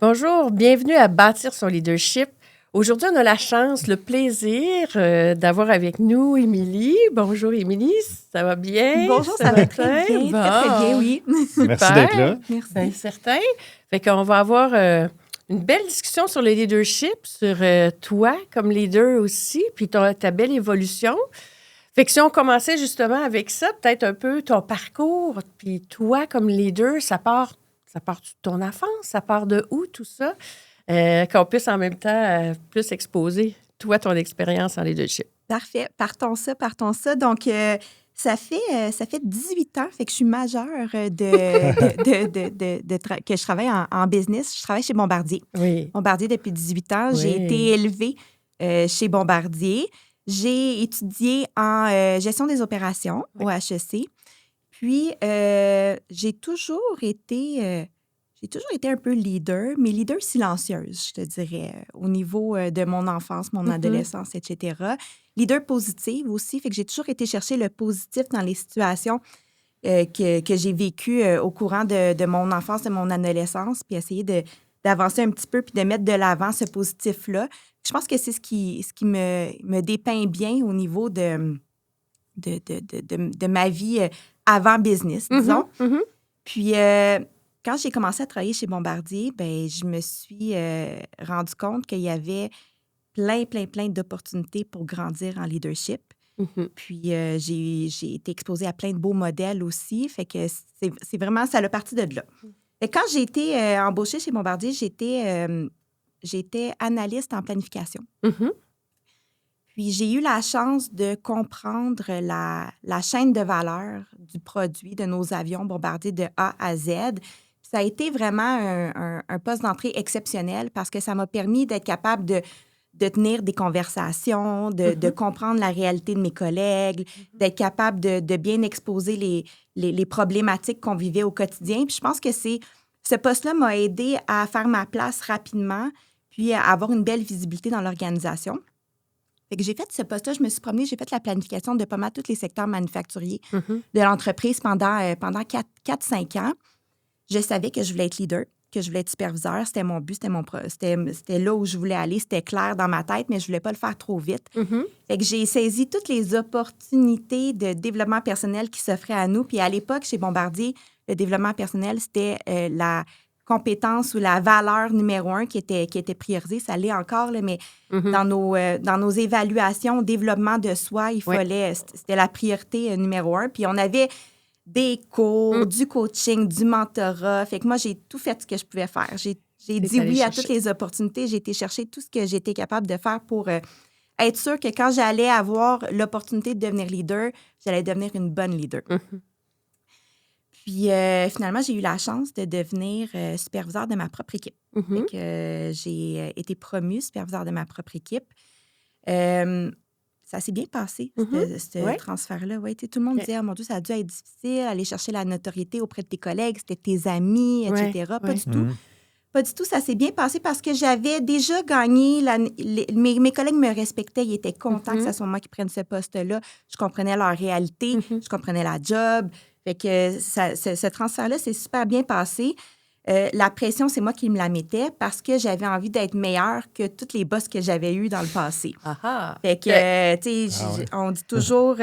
Bonjour, bienvenue à Bâtir son leadership. Aujourd'hui, on a la chance, le plaisir d'avoir avec nous Émilie. Bonjour Émilie, ça va bien? Bonjour, ça va très bien, Bon. très bien, oui. Merci d'être là. Merci. Bien certain. Fait qu'on va avoir une belle discussion sur le leadership, sur toi comme leader aussi, puis ta belle évolution. Fait que si on commençait justement avec ça, peut-être un peu ton parcours, puis toi comme leader, ça part de ton enfance, ça part de où tout ça? Qu'on puisse en même temps plus exposer, toi, ton expérience en leadership. Parfait. Partons ça. Donc, ça fait 18 ans, fait que je suis majeure que je travaille en business. Je travaille chez Bombardier. Oui. Bombardier depuis 18 ans. Oui. J'ai été élevée chez Bombardier. J'ai étudié en gestion des opérations au HEC. Puis, j'ai toujours été un peu leader, mais leader silencieuse, je te dirais, au niveau de mon enfance, mon adolescence, etc. Leader positive aussi, fait que j'ai toujours été chercher le positif dans les situations que j'ai vécues au courant de mon enfance, de mon adolescence, puis essayer d'avancer un petit peu puis de mettre de l'avant ce positif-là. Je pense que c'est ce qui me dépeint bien au niveau de ma vie avant business, disons. Puis, quand j'ai commencé à travailler chez Bombardier, ben je me suis rendu compte qu'il y avait plein d'opportunités pour grandir en leadership. Puis, j'ai été exposée à plein de beaux modèles aussi. Fait que c'est vraiment, ça a parti de là. Et quand j'ai été embauchée chez Bombardier, j'étais analyste en planification. Puis, j'ai eu la chance de comprendre la chaîne de valeur du produit de nos avions Bombardier de A à Z. Puis ça a été vraiment un poste d'entrée exceptionnel parce que ça m'a permis d'être capable de tenir des conversations, de comprendre la réalité de mes collègues, d'être capable de bien exposer les problématiques qu'on vivait au quotidien. Puis je pense que ce poste-là m'a aidé à faire ma place rapidement puis à avoir une belle visibilité dans l'organisation. Fait que j'ai fait ce poste-là, je me suis promenée, j'ai fait la planification de pas mal tous les secteurs manufacturiers de l'entreprise pendant 4-5 ans. Je savais que je voulais être leader, que je voulais être superviseur. C'était mon but, c'était là où je voulais aller. C'était clair dans ma tête, mais je voulais pas le faire trop vite. Fait que j'ai saisi toutes les opportunités de développement personnel qui s'offraient à nous. Puis à l'époque, chez Bombardier, le développement personnel, c'était la compétence ou la valeur numéro 1 qui était priorisée. Ça l'est encore, là, mais dans nos évaluations, développement de soi, c'était la priorité numéro 1. Puis on avait des cours, du coaching, du mentorat. Fait que moi, j'ai tout fait ce que je pouvais faire. J'ai dit oui à toutes les opportunités. J'ai été chercher tout ce que j'étais capable de faire pour être sûre que quand j'allais avoir l'opportunité de devenir leader, j'allais devenir une bonne leader. Puis, finalement, j'ai eu la chance de devenir superviseur de ma propre équipe. Fait que j'ai été promue superviseur de ma propre équipe. Ça s'est bien passé, ce transfert-là. Ouais, tout le monde disait, oh mon Dieu, ça a dû être difficile, aller chercher la notoriété auprès de tes collègues, c'était tes amis, etc. Pas du tout. Pas du tout, ça s'est bien passé parce que j'avais déjà gagné. Mes collègues me respectaient, ils étaient contents que ce soit moi qui prenne ce poste-là. Je comprenais leur réalité, je comprenais la job. Fait que ce transfert-là s'est super bien passé. La pression, c'est moi qui me la mettais parce que j'avais envie d'être meilleure que toutes les boss que j'avais eues dans le passé. Fait que, tu sais, on dit toujours,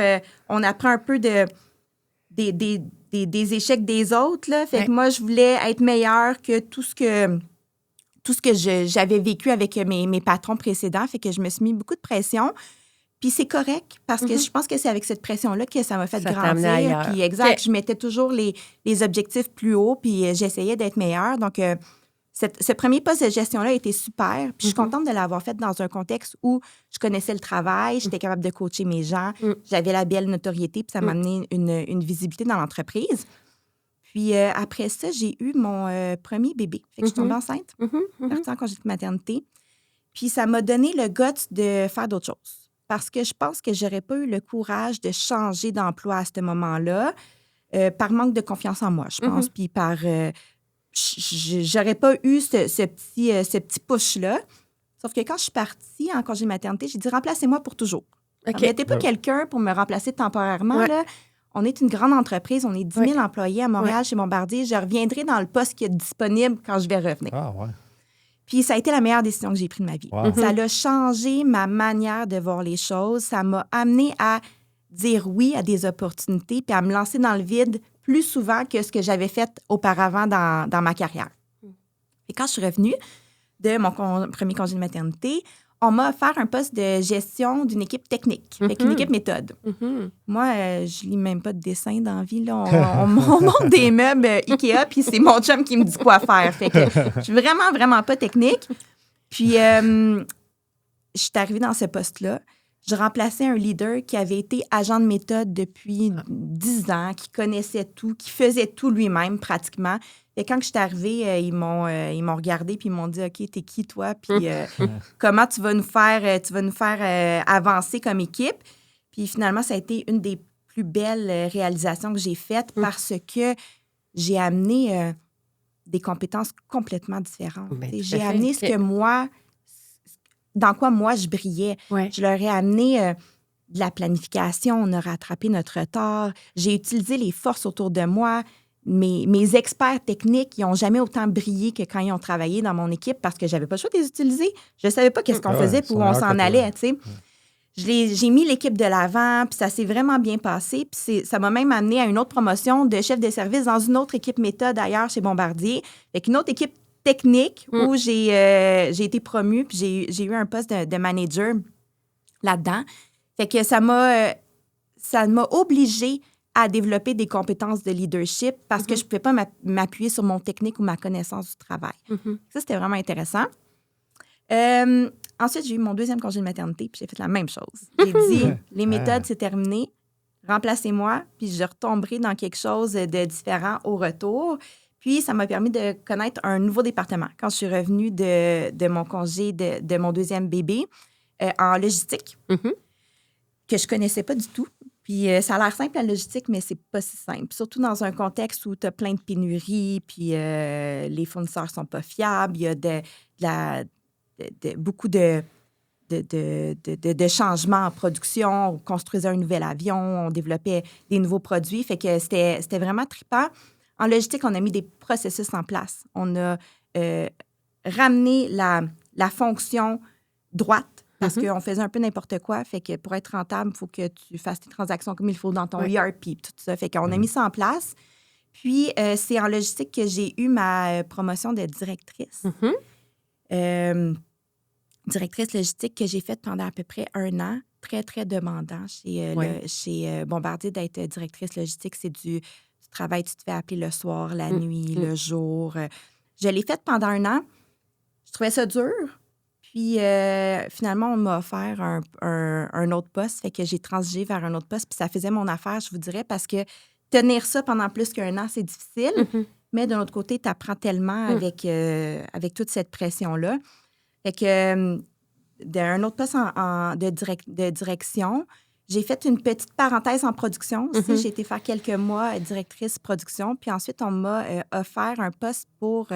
on apprend un peu des échecs des autres, là. Fait que moi, je voulais être meilleure que tout ce que j'avais vécu avec mes patrons précédents. Fait que je me suis mis beaucoup de pression. Puis c'est correct parce que je pense que c'est avec cette pression-là que ça m'a fait grandir. Puis exact, je mettais toujours les objectifs plus hauts puis j'essayais d'être meilleure. Donc, ce premier poste de gestion-là a été super. Puis je suis contente de l'avoir fait dans un contexte où je connaissais le travail, j'étais capable de coacher mes gens, j'avais la belle notoriété puis ça m'a amené une visibilité dans l'entreprise. Puis après ça, j'ai eu mon premier bébé. Fait que je suis tombée enceinte, partie en congé de maternité. Puis ça m'a donné le guts de faire d'autres choses. Parce que je pense que j'aurais pas eu le courage de changer d'emploi à ce moment-là, par manque de confiance en moi, je pense. Puis par... j'aurais pas eu ce petit push-là. Sauf que quand je suis partie en congé maternité, j'ai dit « remplacez-moi pour toujours ». Mettez pas quelqu'un pour me remplacer temporairement, là. On est une grande entreprise, on est 10 000 employés à Montréal chez Bombardier. Je reviendrai dans le poste qui est disponible quand je vais revenir. Ah ouais. Puis ça a été la meilleure décision que j'ai prise de ma vie. Wow. Ça a changé ma manière de voir les choses. Ça m'a amené à dire oui à des opportunités puis à me lancer dans le vide plus souvent que ce que j'avais fait auparavant dans ma carrière. Et quand je suis revenue de mon premier congé de maternité, on m'a offert un poste de gestion d'une équipe technique, avec une équipe méthode. Moi, je lis même pas de dessin dans la vie. Là. On monte des meubles Ikea, puis c'est mon chum qui me dit quoi faire. Fait que je suis vraiment, vraiment pas technique. Puis, je suis arrivée dans ce poste-là. Je remplaçais un leader qui avait été agent de méthode depuis 10 ans, qui connaissait tout, qui faisait tout lui-même pratiquement. Et quand je suis arrivée, ils m'ont regardé puis ils m'ont dit « OK, t'es qui toi? Puis comment tu vas nous faire avancer comme équipe? » Puis finalement, ça a été une des plus belles réalisations que j'ai faites parce que j'ai amené des compétences complètement différentes. J'ai amené ce que moi... dans quoi moi, je brillais. Ouais. Je leur ai amené de la planification, on a rattrapé notre retard. J'ai utilisé les forces autour de moi. Mes experts techniques, ils n'ont jamais autant brillé que quand ils ont travaillé dans mon équipe parce que je n'avais pas le choix de les utiliser. Je ne savais pas qu'est-ce qu'on faisait puis où on s'en allait, tu sais. J'ai mis l'équipe de l'avant, puis ça s'est vraiment bien passé. Puis ça m'a même amené à une autre promotion de chef de service dans une autre équipe méthode ailleurs chez Bombardier, avec une autre équipe technique où j'ai été promue, puis j'ai eu un poste de manager là-dedans. Fait que ça m'a obligée à développer des compétences de leadership parce que je ne pouvais pas m'appuyer sur mon technique ou ma connaissance du travail. Ça, c'était vraiment intéressant. Ensuite, j'ai eu mon deuxième congé de maternité, puis j'ai fait la même chose. J'ai dit, les méthodes, c'est terminé, remplacez-moi, puis je retomberai dans quelque chose de différent au retour. Puis, ça m'a permis de connaître un nouveau département quand je suis revenue de mon congé de mon deuxième bébé en logistique, que je ne connaissais pas du tout. Puis, ça a l'air simple, la logistique, mais c'est pas si simple. Surtout dans un contexte où tu as plein de pénuries, puis les fournisseurs sont pas fiables, il y a beaucoup de changements en production. On construisait un nouvel avion, on développait des nouveaux produits. Fait que c'était vraiment trippant. En logistique, on a mis des processus en place. On a ramené la fonction droite parce qu'on faisait un peu n'importe quoi. Fait que pour être rentable, il faut que tu fasses tes transactions comme il faut dans ton ERP, tout ça. Fait qu'on a mis ça en place. Puis, c'est en logistique que j'ai eu ma promotion de directrice. Directrice logistique que j'ai faite pendant à peu près 1 an. Très, très demandant chez Bombardier d'être directrice logistique. C'est du travail, tu te fais appeler le soir, la nuit, le jour. Je l'ai faite pendant 1 an. Je trouvais ça dur. Puis, finalement, on m'a offert un autre poste. Fait que j'ai transigé vers un autre poste. Puis, ça faisait mon affaire, je vous dirais, parce que tenir ça pendant plus qu'1 an, c'est difficile. Mais d'un autre côté, tu apprends tellement avec toute cette pression-là. Fait que d'un autre poste de direction, j'ai fait une petite parenthèse en production aussi. J'ai été faire quelques mois directrice production. Puis ensuite, on m'a offert un poste pour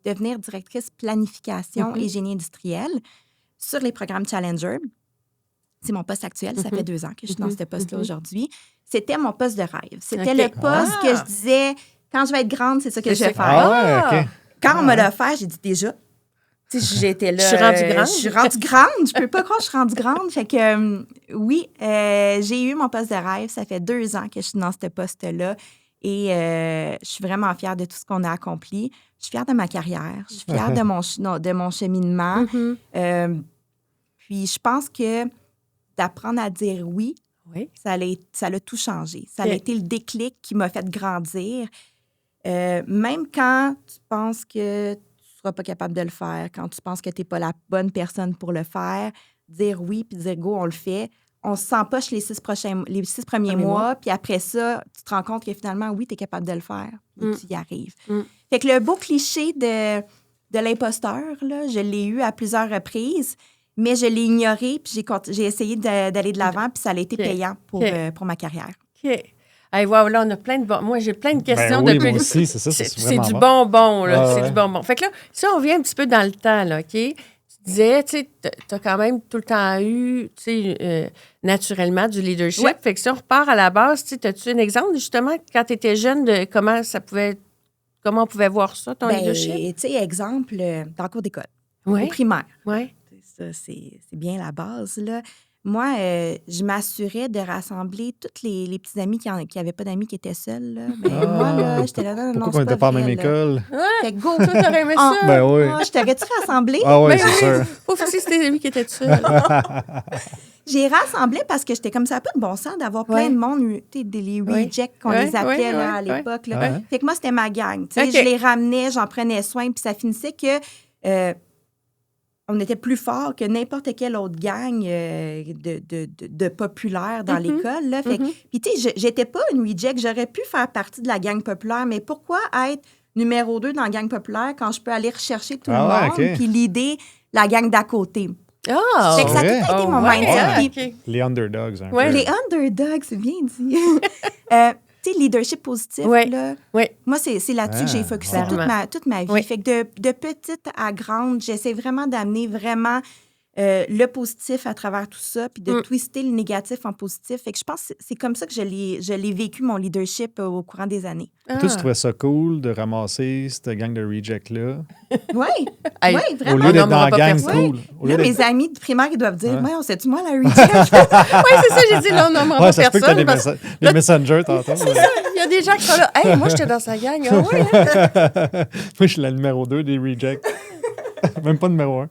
devenir directrice planification et génie industriel sur les programmes Challenger. C'est mon poste actuel. Ça fait 2 ans que je suis dans ce poste-là aujourd'hui. C'était mon poste de rêve. C'était le poste que je disais, quand je vais être grande, c'est ça que je vais faire. Quand on me l'a offert, j'ai dit déjà... J'étais là. Je suis rendue grande. Je suis rendue grande. Je peux pas croire que je suis rendue grande. Fait que, oui, j'ai eu mon poste de rêve. Ça fait 2 ans que je suis dans ce poste-là. Et je suis vraiment fière de tout ce qu'on a accompli. Je suis fière de ma carrière. Je suis fière de mon cheminement. Puis, je pense que d'apprendre à dire oui, ça a tout changé. Ça a été le déclic qui m'a fait grandir. Même quand tu penses que tu ne seras pas capable de le faire, quand tu penses que tu n'es pas la bonne personne pour le faire, dire oui puis dire go, on le fait. On s'empoche les 6 premiers mois, puis après ça, tu te rends compte que finalement, oui, tu es capable de le faire et tu y arrives. Fait que le beau cliché de l'imposteur, là, je l'ai eu à plusieurs reprises, mais je l'ai ignoré puis j'ai essayé d'aller de l'avant puis ça a été payant pour ma carrière. OK. Hey, wow, là, on a plein de moi, j'ai plein de questions oui, depuis. Moi aussi, c'est ça, c'est du bonbon, là. C'est du bonbon. Fait que là, si on revient un petit peu dans le temps, là, OK? Tu disais, tu sais, tu as quand même tout le temps eu, tu sais, naturellement, du leadership. Ouais. Fait que si on repart à la base, tu sais, as-tu un exemple, justement, quand tu étais jeune, de comment on pouvait voir ça, ton leadership? Tu sais, exemple, dans le cours d'école. Ouais. au primaire. Ouais. Ça, c'est bien la base, là. Moi, je m'assurais de rassembler tous les petits amis qui n'avaient pas d'amis qui étaient seuls, là. Ben, moi, là, j'étais là, non, Pourquoi on c'est n'était pas pas à la vrai, même là. école? Fait que go! Toi, t'aurais aimé ça? Ben oui. Je t'aurais-tu rassemblé? Ah oui, Ben c'est oui. sûr. Faut aussi c'était tes amis qui étaient tout seuls. J'ai rassemblé parce que j'étais comme ça, pas de bon sens d'avoir plein Ouais. de monde, tu sais, les Ouais. rejects qu'on Ouais, les appelait ouais, là, à ouais, l'époque. Là. ouais. Fait que moi, c'était ma gang. Tu sais, OK. je les ramenais, j'en prenais soin, puis ça finissait que on était plus fort que n'importe quelle autre gang de populaires dans l'école. Là. Fait que, puis tu sais, j'étais pas une reject, j'aurais pu faire partie de la gang populaire, mais pourquoi être numéro 2 dans la gang populaire quand je peux aller rechercher tout le monde OK. puis l'aider la gang d'à côté? Ah! Fait que ça a tout vrai? été mon ouais, mindset. Puis OK. Les underdogs, un Ouais. peu. les underdogs, c'est bien dit. Tu sais, leadership positif, Ouais. là. Ouais. Moi, c'est là-dessus que j'ai focusé Clairement. toute ma vie. Oui. Fait que de petite à grande, j'essaie vraiment d'amener vraiment le positif à travers tout ça, puis de twister le négatif en positif. Fait que je pense que c'est comme ça que je l'ai vécu, mon leadership, au courant des années. Toi, tu trouvais ça cool de ramasser cette gang de rejects-là? Oui, Hey, oui, Au vraiment. lieu d'être nommera dans la pas gang personne. cool. Au Là, lieu d'être- mes amis du primaire, ils doivent dire, Ouais. ouais, c'est-tu moi la reject? Oui, c'est ça, j'ai dit, là, on nommera Ouais, pas ça se peut que personne. t'as parce- des messengers tantôt. Il y a des gens qui sont là. Hey, moi, j'étais dans sa gang. Ah ouais, hein? Moi, je suis la numéro 2 des rejects. Même pas numéro 1.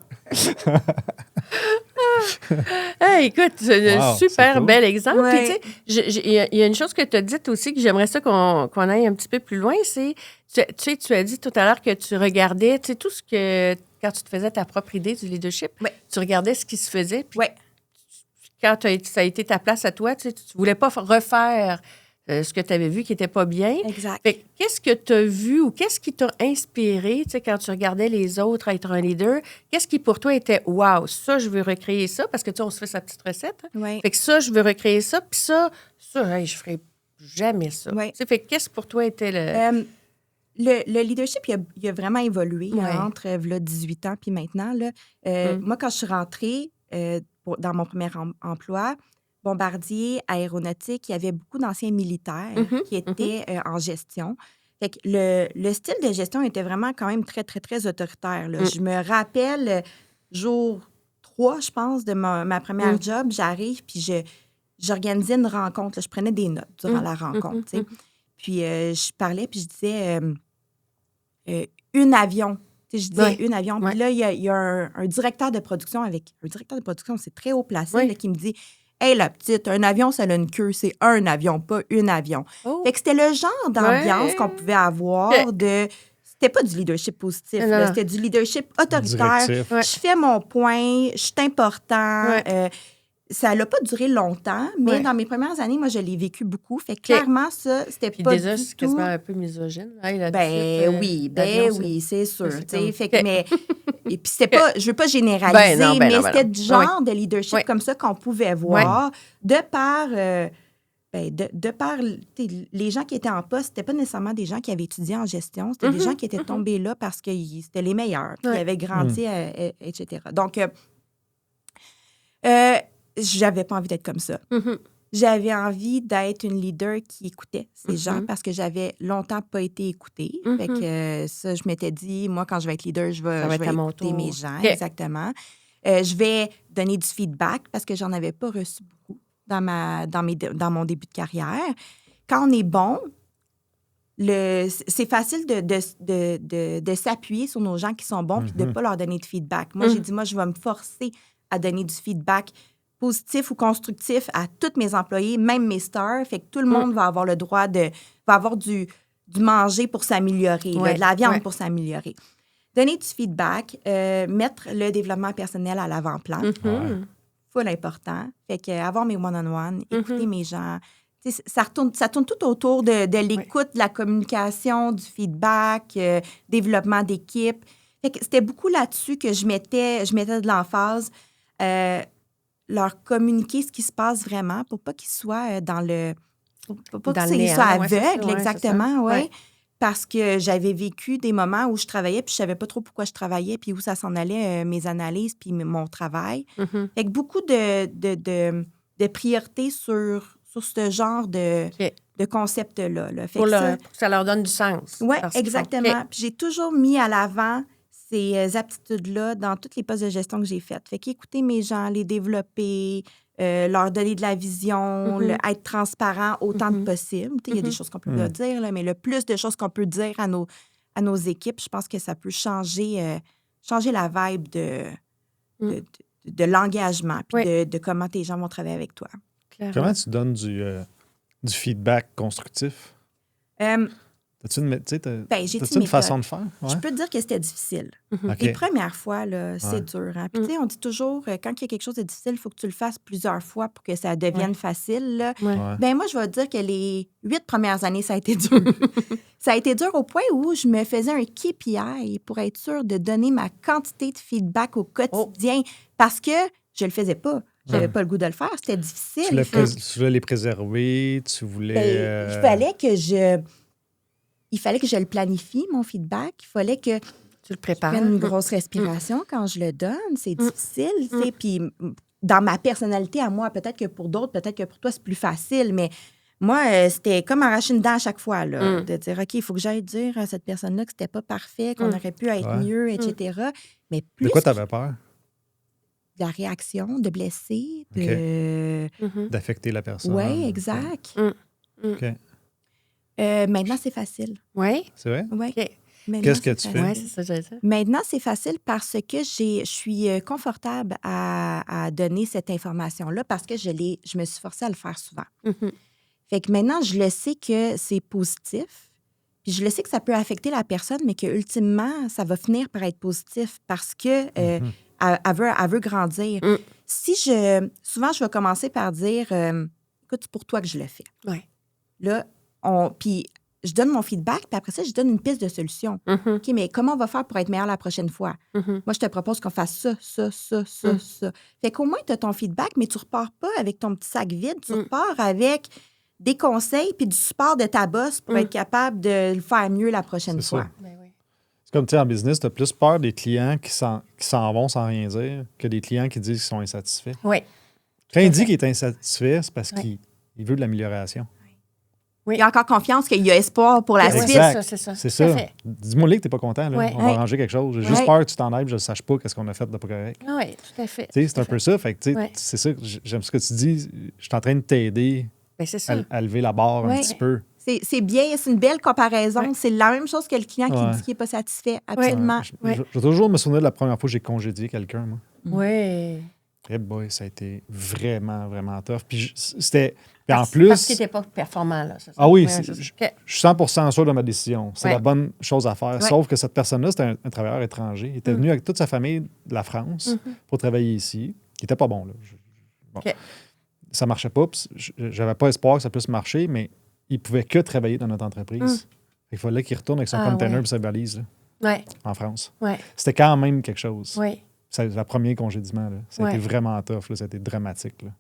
Hey, écoute, c'est un Wow, super c'est cool. bel exemple. Ouais. Puis, tu sais, il y a une chose que tu as dite aussi que j'aimerais ça qu'on aille un petit peu plus loin, c'est, tu as dit tout à l'heure que tu regardais, tu sais, tout ce que, quand tu te faisais ta propre idée du leadership, Ouais. tu regardais ce qui se faisait. Puis Ouais. quand ça a été ta place à toi, tu voulais pas refaire ce que tu avais vu qui n'était pas bien. Exact. Fait que qu'est-ce que tu as vu ou qu'est-ce qui t'a inspiré, tu sais, quand tu regardais les autres être un leader? Qu'est-ce qui, pour toi, était « wow, ça, je veux recréer ça », parce que, tu sais, on se fait sa petite recette. Hein? Ouais. Fait que ça, je veux recréer ça, puis ça, hey, je ferais jamais ça. Ouais. Tu sais, fait que qu'est-ce pour toi était le... Le leadership, il a vraiment évolué Ouais. entre là, 18 ans puis maintenant. Là. Moi, quand je suis rentrée dans mon premier emploi, Bombardier, aéronautique, il y avait beaucoup d'anciens militaires qui étaient en gestion. Fait que le style de gestion était vraiment quand même très, très, très autoritaire. Là. Je me rappelle, jour 3, je pense, de ma première job, j'arrive puis j'organisais une rencontre. Là. Je prenais des notes durant la rencontre. Tu sais. Puis je parlais puis je disais une avion. Tu sais, je disais une avion. Puis là, il y a un directeur de production un directeur de production, c'est très haut placé, là, qui me dit « Hey, la petite, un avion, ça a une queue. C'est un avion, pas une avion. Oh. Fait que c'était le genre d'ambiance qu'on pouvait avoir de... C'était pas du leadership positif, là, c'était du leadership autoritaire. Directif. Je fais mon point, je suis important. Ça n'a pas duré longtemps, mais dans mes premières années, moi, je l'ai vécu beaucoup. Fait que clairement, ça, c'était Puis pas déjà, du c'est tout... quasiment un peu misogyne. Hey, oui, c'est sûr. C'est tu sais. comme- Fait que, mais, et puis c'était pas, je veux pas généraliser, Ben non, mais non, c'était non. du genre de leadership comme ça qu'on pouvait voir de par... de par les gens qui étaient en poste, c'était pas nécessairement des gens qui avaient étudié en gestion, c'était des gens qui étaient tombés là parce que c'était les meilleurs, puis ils avaient grandi, etc. Donc, j'avais pas envie d'être comme ça. J'avais envie d'être une leader qui écoutait ces gens parce que j'avais longtemps pas été écoutée. Fait que ça, je m'étais dit, moi, quand je vais être leader, je vais écouter mes gens, exactement. Je vais donner du feedback parce que j'en avais pas reçu beaucoup dans mon début de carrière. Quand on est bon, c'est facile de s'appuyer sur nos gens qui sont bons puis de ne pas leur donner de feedback. Moi, j'ai dit, moi, je vais me forcer à donner du feedback positif ou constructif à tous mes employés, même mes stars. Fait que tout le monde va avoir le droit va avoir du manger pour s'améliorer, là, de la viande pour s'améliorer. Donner du feedback, mettre le développement personnel à l'avant-plan. Full important. Fait que avoir mes one-on-one, écouter mes gens. Ça tourne tout autour de l'écoute, de la communication, du feedback, développement d'équipe. Fait que c'était beaucoup là-dessus que je mettais de l'emphase. Leur communiquer ce qui se passe vraiment pour pas qu'ils soient dans le... Pour pas qu'ils soient aveugles, exactement, oui. Parce que j'avais vécu des moments où je travaillais puis je savais pas trop pourquoi je travaillais puis où ça s'en allait, mes analyses puis mon travail. Fait que beaucoup de priorités sur ce genre de concept-là. Là. Fait pour que que ça leur donne du sens. oui, exactement. Puis j'ai toujours mis à l'avant ces aptitudes-là dans tous les postes de gestion que j'ai faits. Fait qu'écouter mes gens, les développer, leur donner de la vision, être transparent autant que possible. Il y a des choses qu'on peut pas dire, là, mais le plus de choses qu'on peut dire à nos équipes, je pense que ça peut changer la vibe de l'engagement puis de comment tes gens vont travailler avec toi. Clairement. Comment tu donnes du feedback constructif? As-tu une façon de faire? Ouais. Je peux te dire que c'était difficile. OK. Les premières fois, là, c'est dur. Hein? Puis, tu sais, on dit toujours, quand il y a quelque chose de difficile, il faut que tu le fasses plusieurs fois pour que ça devienne facile. Là. Ouais. Ben moi, je vais te dire que les 8 premières années, ça a été dur. Ça a été dur au point où je me faisais un KPI pour être sûre de donner ma quantité de feedback au quotidien parce que je le faisais pas. Je n'avais pas le goût de le faire. C'était difficile. Tu voulais les préserver, tu voulais... Il fallait que je le planifie, mon feedback. Il fallait que tu le prépares. Je prenne une grosse respiration quand je le donne. C'est difficile, tu sais. Puis dans ma personnalité à moi, peut-être que pour d'autres, peut-être que pour toi, c'est plus facile, mais moi, c'était comme arracher une dent à chaque fois, là, de dire, OK, il faut que j'aille dire à cette personne-là que c'était pas parfait, qu'on aurait pu être mieux, etc. Mais plus de quoi tu avais peur? De la réaction, de blesser, d'affecter la personne. Oui, exact. OK. Maintenant, c'est facile. Oui? C'est vrai? Oui. OK. Qu'est-ce que tu fais? Oui, c'est ça, j'allais dire. Maintenant, c'est facile parce que je suis confortable à donner cette information-là parce que je me suis forcée à le faire souvent. Fait que maintenant, je le sais que c'est positif. Puis je le sais que ça peut affecter la personne, mais que ultimement, ça va finir par être positif parce que elle veut grandir. Souvent, je vais commencer par dire, écoute, c'est pour toi que je le fais. Oui. Là, puis je donne mon feedback, puis après ça, je donne une piste de solution. OK, mais comment on va faire pour être meilleur la prochaine fois? Moi, je te propose qu'on fasse ça. Fait qu'au moins, tu as ton feedback, mais tu repars pas avec ton petit sac vide. Tu repars avec des conseils puis du support de ta boss pour être capable de le faire mieux la prochaine fois. Ben oui. C'est comme, tu sais, en business, tu as plus peur des clients qui s'en vont sans rien dire que des clients qui disent qu'ils sont insatisfaits. Oui. Quand il dit qu'il est insatisfait, c'est parce qu'il veut de l'amélioration. Oui. Il y a encore confiance qu'il y a espoir pour la suite. Exact. C'est ça. C'est ça. Dis-moi que tu n'es pas content. Là. Ouais. On va arranger quelque chose. J'ai juste peur que tu t'en ailles et je ne sache pas qu'est-ce qu'on a fait de pas correct. Oui, tout à fait. Tu sais, c'est un peu ça. Fait que, c'est ça. J'aime ce que tu dis. Je suis en train de t'aider à lever la barre un petit peu. C'est bien, c'est une belle comparaison. C'est la même chose que le client qui dit qu'il n'est pas satisfait. Absolument. Je vais toujours me souvenir de la première fois que j'ai congédié quelqu'un, moi. Oui. Hey boy, ça a été vraiment, vraiment tough. Puis c'était... Puis en plus... Parce qu'il n'était pas performant, là. Ça. Ah oui, je suis 100% sûr de ma décision. C'est la bonne chose à faire. Ouais. Sauf que cette personne-là, c'était un travailleur étranger. Il était venu avec toute sa famille de la France pour travailler ici. Il n'était pas bon, là. Ça ne marchait pas. J'avais pas espoir que ça puisse marcher, mais il pouvait que travailler dans notre entreprise. Il fallait qu'il retourne avec son container et sa valise là, en France. C'était quand même quelque chose. C'est le premier congédiement. Là. Ça a été vraiment tough. Là. Ça a été dramatique. Là.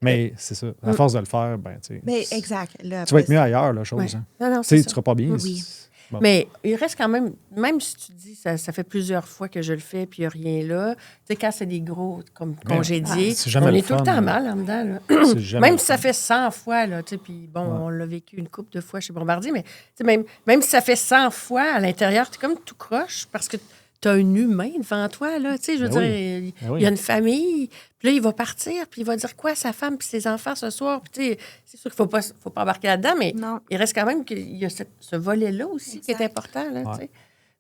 Mais c'est ça. À force de le faire, ben, tu sais. Mais exact. Là, tu vas être mieux ailleurs, la chose. Hein. Non, tu ne seras pas bien. Oui. Bon. Mais il reste quand même si tu dis, ça fait plusieurs fois que je le fais, puis il n'y a rien là. Tu sais, quand c'est des gros, comme congédiés, on est tout le temps mal en dedans. Là. Même si ça fait 100 fois, là, tu sais, puis bon, on l'a vécu une couple de fois chez Bombardier, mais tu sais, même si ça fait 100 fois, à l'intérieur, tu es comme tout croche parce que tu as un humain devant toi, là, tu sais, je veux dire, il y a une famille, puis là, il va partir, puis il va dire quoi à sa femme puis ses enfants ce soir, puis tu sais, c'est sûr qu'il ne faut pas embarquer là-dedans, mais il reste quand même qu'il y a ce volet-là aussi qui est important, là, tu sais.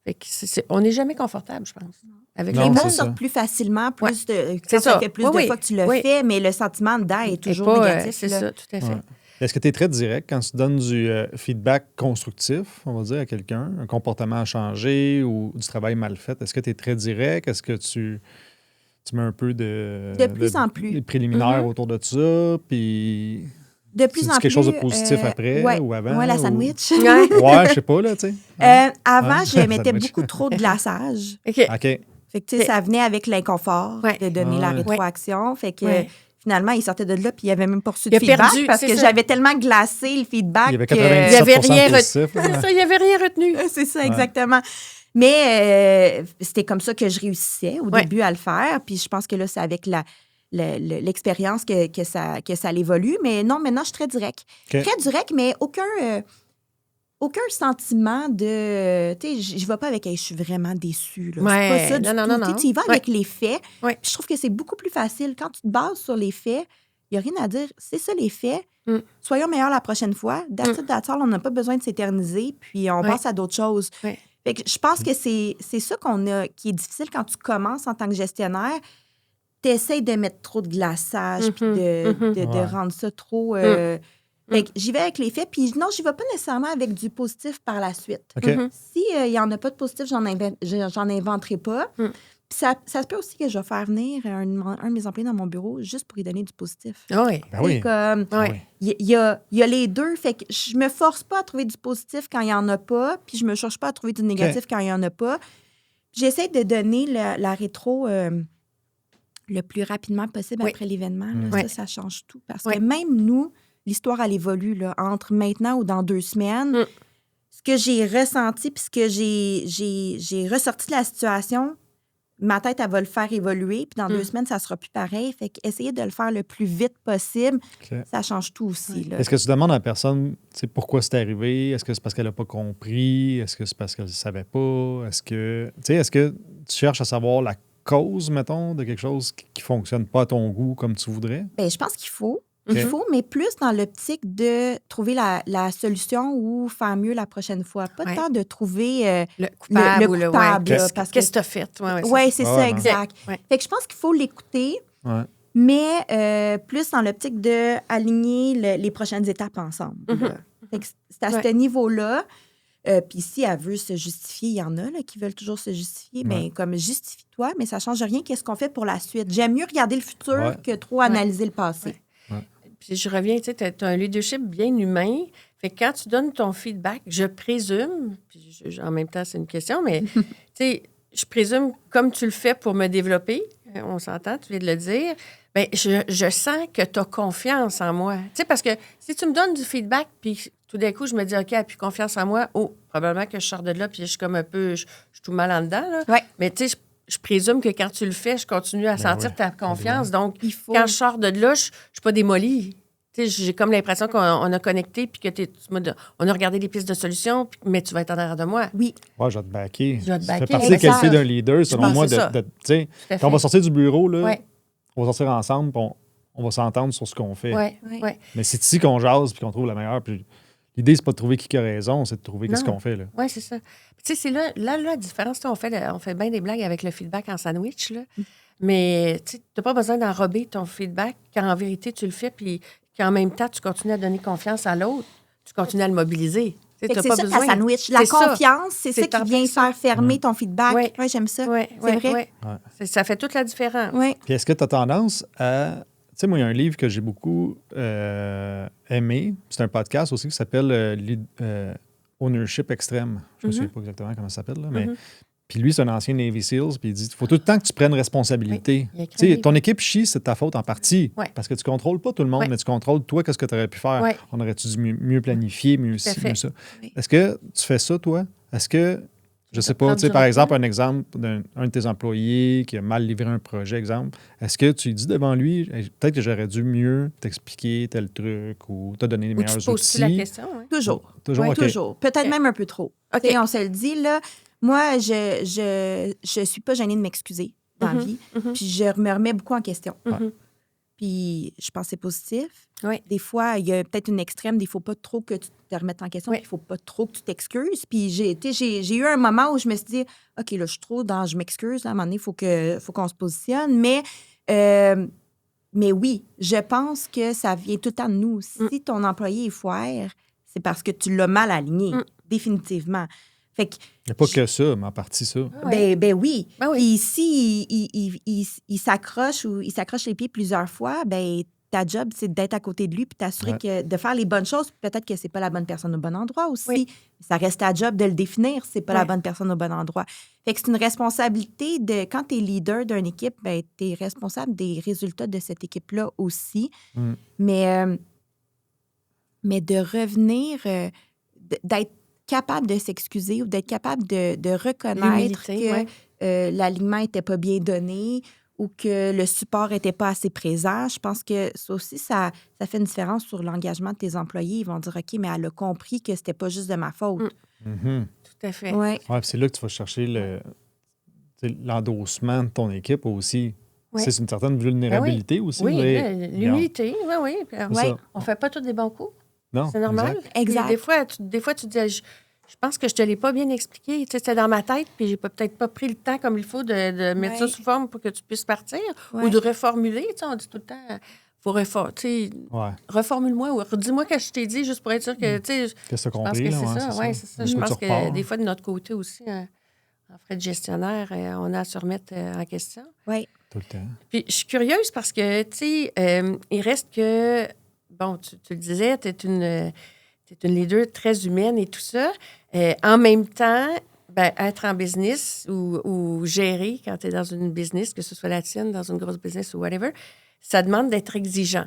Fait que on n'est jamais confortable, je pense. Avec les mots sortent plus facilement, quand ça fait plus de fois que tu le fais, mais le sentiment dedans est toujours négatif. C'est ça, tout à fait. Est-ce que tu es très direct quand tu donnes du feedback constructif, on va dire, à quelqu'un, un comportement à changer ou du travail mal fait? Est-ce que tu es très direct? Est-ce que tu mets un peu de plus en plus. Les préliminaires autour de ça, puis de plus en plus. quelque chose de positif après ou avant? Ouais, la sandwich. Ouais, je sais pas, là, tu sais. Avant, je mettais beaucoup trop de glaçage. OK. Fait que, tu sais, ça venait avec l'inconfort de donner la rétroaction. Fait que... Finalement, il sortait de là, puis il n'avait même pas reçu de feedback parce que j'avais tellement glacé le feedback. Il y avait 97% il n'y avait rien retenu. C'est ça, exactement. Mais c'était comme ça que je réussissais au début à le faire. Puis je pense que là, c'est avec l'expérience que ça l'évolue. Mais non, maintenant, je suis très direct. Très direct, mais aucun aucun sentiment de... Tu sais, je vais pas avec « je suis vraiment déçue ». C'est Ouais, pas ça du non, tout. non. Tu y vas Ouais. avec les faits. Ouais. Puis je trouve que c'est beaucoup plus facile. Quand tu te bases sur les faits, il n'y a rien à dire. C'est ça, les faits. Soyons meilleurs la prochaine fois. That's it, that's all. On n'a pas besoin de s'éterniser. Puis on passe à d'autres choses. Ouais. Fait que je pense que c'est ça qui est difficile quand tu commences en tant que gestionnaire. Tu essaies de mettre trop de glaçage puis de rendre ça trop... Fait que j'y vais avec les faits, puis non, j'y vais pas nécessairement avec du positif par la suite. OK. Si il y en a pas de positif, j'en inventerai pas. Puis ça se peut aussi que je vais faire venir un de mes employés dans mon bureau juste pour lui donner du positif. Oui. Ben oui. Comme, il y a les deux, fait que je me force pas à trouver du positif quand il y en a pas, puis je me cherche pas à trouver du négatif quand il y en a pas. J'essaie de donner la rétro le plus rapidement possible après l'événement. Là. Ça change tout. Parce que même nous, l'histoire, elle évolue là, entre maintenant ou dans 2 semaines. Ce que j'ai ressenti puis ce que j'ai ressorti de la situation, ma tête, elle va le faire évoluer. Puis dans 2 semaines, ça sera plus pareil. Fait qu'essayer de le faire le plus vite possible, ça change tout aussi. Là. Est-ce que tu demandes à la personne pourquoi c'est arrivé? Est-ce que c'est parce qu'elle n'a pas compris? Est-ce que c'est parce qu'elle ne savait pas? Est-ce que tu cherches à savoir la cause, mettons, de quelque chose qui ne fonctionne pas à ton goût comme tu voudrais? Bien, je pense qu'il faut. Il faut, mais plus dans l'optique de trouver la solution ou faire mieux la prochaine fois. Pas tant de trouver le coupable. Le coupable Qu'est-ce que tu as fait? Oui, c'est ça, exact. Fait que je pense qu'il faut l'écouter, mais plus dans l'optique d'aligner les prochaines étapes ensemble. Fait que c'est à ce niveau-là. Puis si elle veut se justifier, il y en a là, qui veulent toujours se justifier. Bien, comme justifie-toi, mais ça ne change rien. Qu'est-ce qu'on fait pour la suite? J'aime mieux regarder le futur que trop analyser le passé. Puis je reviens, tu sais, tu as un leadership bien humain. Fait que quand tu donnes ton feedback, je présume, puis en même temps, c'est une question, mais tu sais, je présume, comme tu le fais pour me développer, on s'entend, tu viens de le dire, bien, je sens que tu as confiance en moi. Tu sais, parce que si tu me donnes du feedback, puis tout d'un coup, je me dis, OK, elle a plus confiance en moi, probablement que je sors de là, puis je suis comme un peu, je suis tout mal en dedans, là. Mais tu sais, je présume que quand tu le fais, je continue à sentir ta confiance. Donc, quand je sors de là, je ne suis pas démolie. Tu sais, j'ai comme l'impression qu'on a connecté puis que on a regardé des pistes de solutions, mais tu vas être en arrière de moi. Oui. Ouais, je vais te backer. Ça fait partie des qualités d'un leader, selon moi. Quand on va sortir du bureau, là, on va sortir ensemble puis on va s'entendre sur ce qu'on fait. Mais c'est ici qu'on jase puis qu'on trouve la meilleure. Puis l'idée, c'est pas de trouver qui a raison, c'est de trouver qu'est-ce qu'on fait. Oui, c'est ça. Tu sais, c'est là la différence. On fait bien des blagues avec le feedback en sandwich, là. Mais tu n'as pas besoin d'enrober ton feedback quand en vérité, tu le fais puis qu'en même temps, tu continues à donner confiance à l'autre, tu continues à le mobiliser. C'est ça, ta sandwich. La confiance, c'est ça qui vient faire fermer ton feedback. Oui, j'aime ça. C'est vrai. Ça fait toute la différence. Puis est-ce que tu as tendance à... Tu sais, moi, il y a un livre que j'ai beaucoup aimé. C'est un podcast aussi qui s'appelle Ownership Extreme. Je ne sais pas exactement comment ça s'appelle, là, mais... Puis lui, c'est un ancien Navy SEALs, puis il dit il faut tout le temps que tu prennes responsabilité. Tu sais, ton équipe chie, c'est de ta faute en partie. Parce que tu ne contrôles pas tout le monde, mais tu contrôles toi, qu'est-ce que tu aurais pu faire. On aurait-tu dû mieux planifier, mieux ci, mieux ça. Est-ce que tu fais ça, toi? Est-ce que, je sais pas, tu sais, par exemple, un exemple d'un de tes employés qui a mal livré un projet, exemple, est-ce que tu lui dis devant lui, peut-être que j'aurais dû mieux t'expliquer tel truc ou te donner les meilleurs outils? Tu poses la question, Toujours. Toujours. Toujours. Peut-être même un peu trop. On se le dit, là. Moi, je suis pas gênée de m'excuser dans la vie. Puis je me remets beaucoup en question. Puis je pense que c'est positif. Des fois, il y a peut-être une extrême. Il ne faut pas trop que tu te remettes en question. Il ne faut pas trop que tu t'excuses. Puis j'ai eu un moment où je me suis dit, OK, là, je suis trop dans je m'excuse. À un moment donné, il faut qu'on se positionne. Mais oui, je pense que ça vient tout le temps de nous. Si ton employé est foire, c'est parce que tu l'as mal aligné, définitivement. Fait que, il n'y a pas que ça, mais en partie ça. Ben oui. Puis si il s'accroche ou il s'accroche les pieds plusieurs fois, ben ta job, c'est d'être à côté de lui puis t'assurer de faire les bonnes choses. Peut-être que c'est pas la bonne personne au bon endroit aussi. Ça reste ta job de le définir, c'est pas la bonne personne au bon endroit. Fait que c'est une responsabilité de... Quand tu es leader d'une équipe, ben tu es responsable des résultats de cette équipe-là aussi. Mais de revenir, d'être capable de s'excuser ou d'être capable de reconnaître que l'alignement n'était pas bien donné ou que le support n'était pas assez présent. Je pense que ça aussi, ça fait une différence sur l'engagement de tes employés. Ils vont dire, OK, mais elle a compris que c'était pas juste de ma faute. Tout à fait. Ouais. Ouais, puis c'est là que tu vas chercher l'endossement de ton équipe aussi. Oui. C'est une certaine vulnérabilité aussi. Oui, mais l'humilité, oui. ça. On fait pas tous des bons coups. Non, C'est normal. Exact. Puis des fois, tu te dis, je pense que je te l'ai pas bien expliqué. Tu sais, c'était dans ma tête, puis j'ai peut-être pas pris le temps comme il faut de mettre ça sous forme pour que tu puisses partir ou de reformuler. Tu sais, on dit tout le temps, faut reformule-moi ou redis-moi ce que je t'ai dit juste pour être sûr que, tu sais, Qu'est-ce que tu as je pense compris, que là? c'est ça. Ouais, C'est ça. Je pense que des fois, de notre côté aussi, en frais de gestionnaire, on a à se remettre en question. Oui. Tout le temps. Puis, je suis curieuse parce que, tu sais, il reste que, bon, tu le disais, tu es une leader très humaine et tout ça. En même temps, être en business ou gérer quand tu es dans une business, que ce soit la tienne, dans une grosse business ou whatever, ça demande d'être exigeant.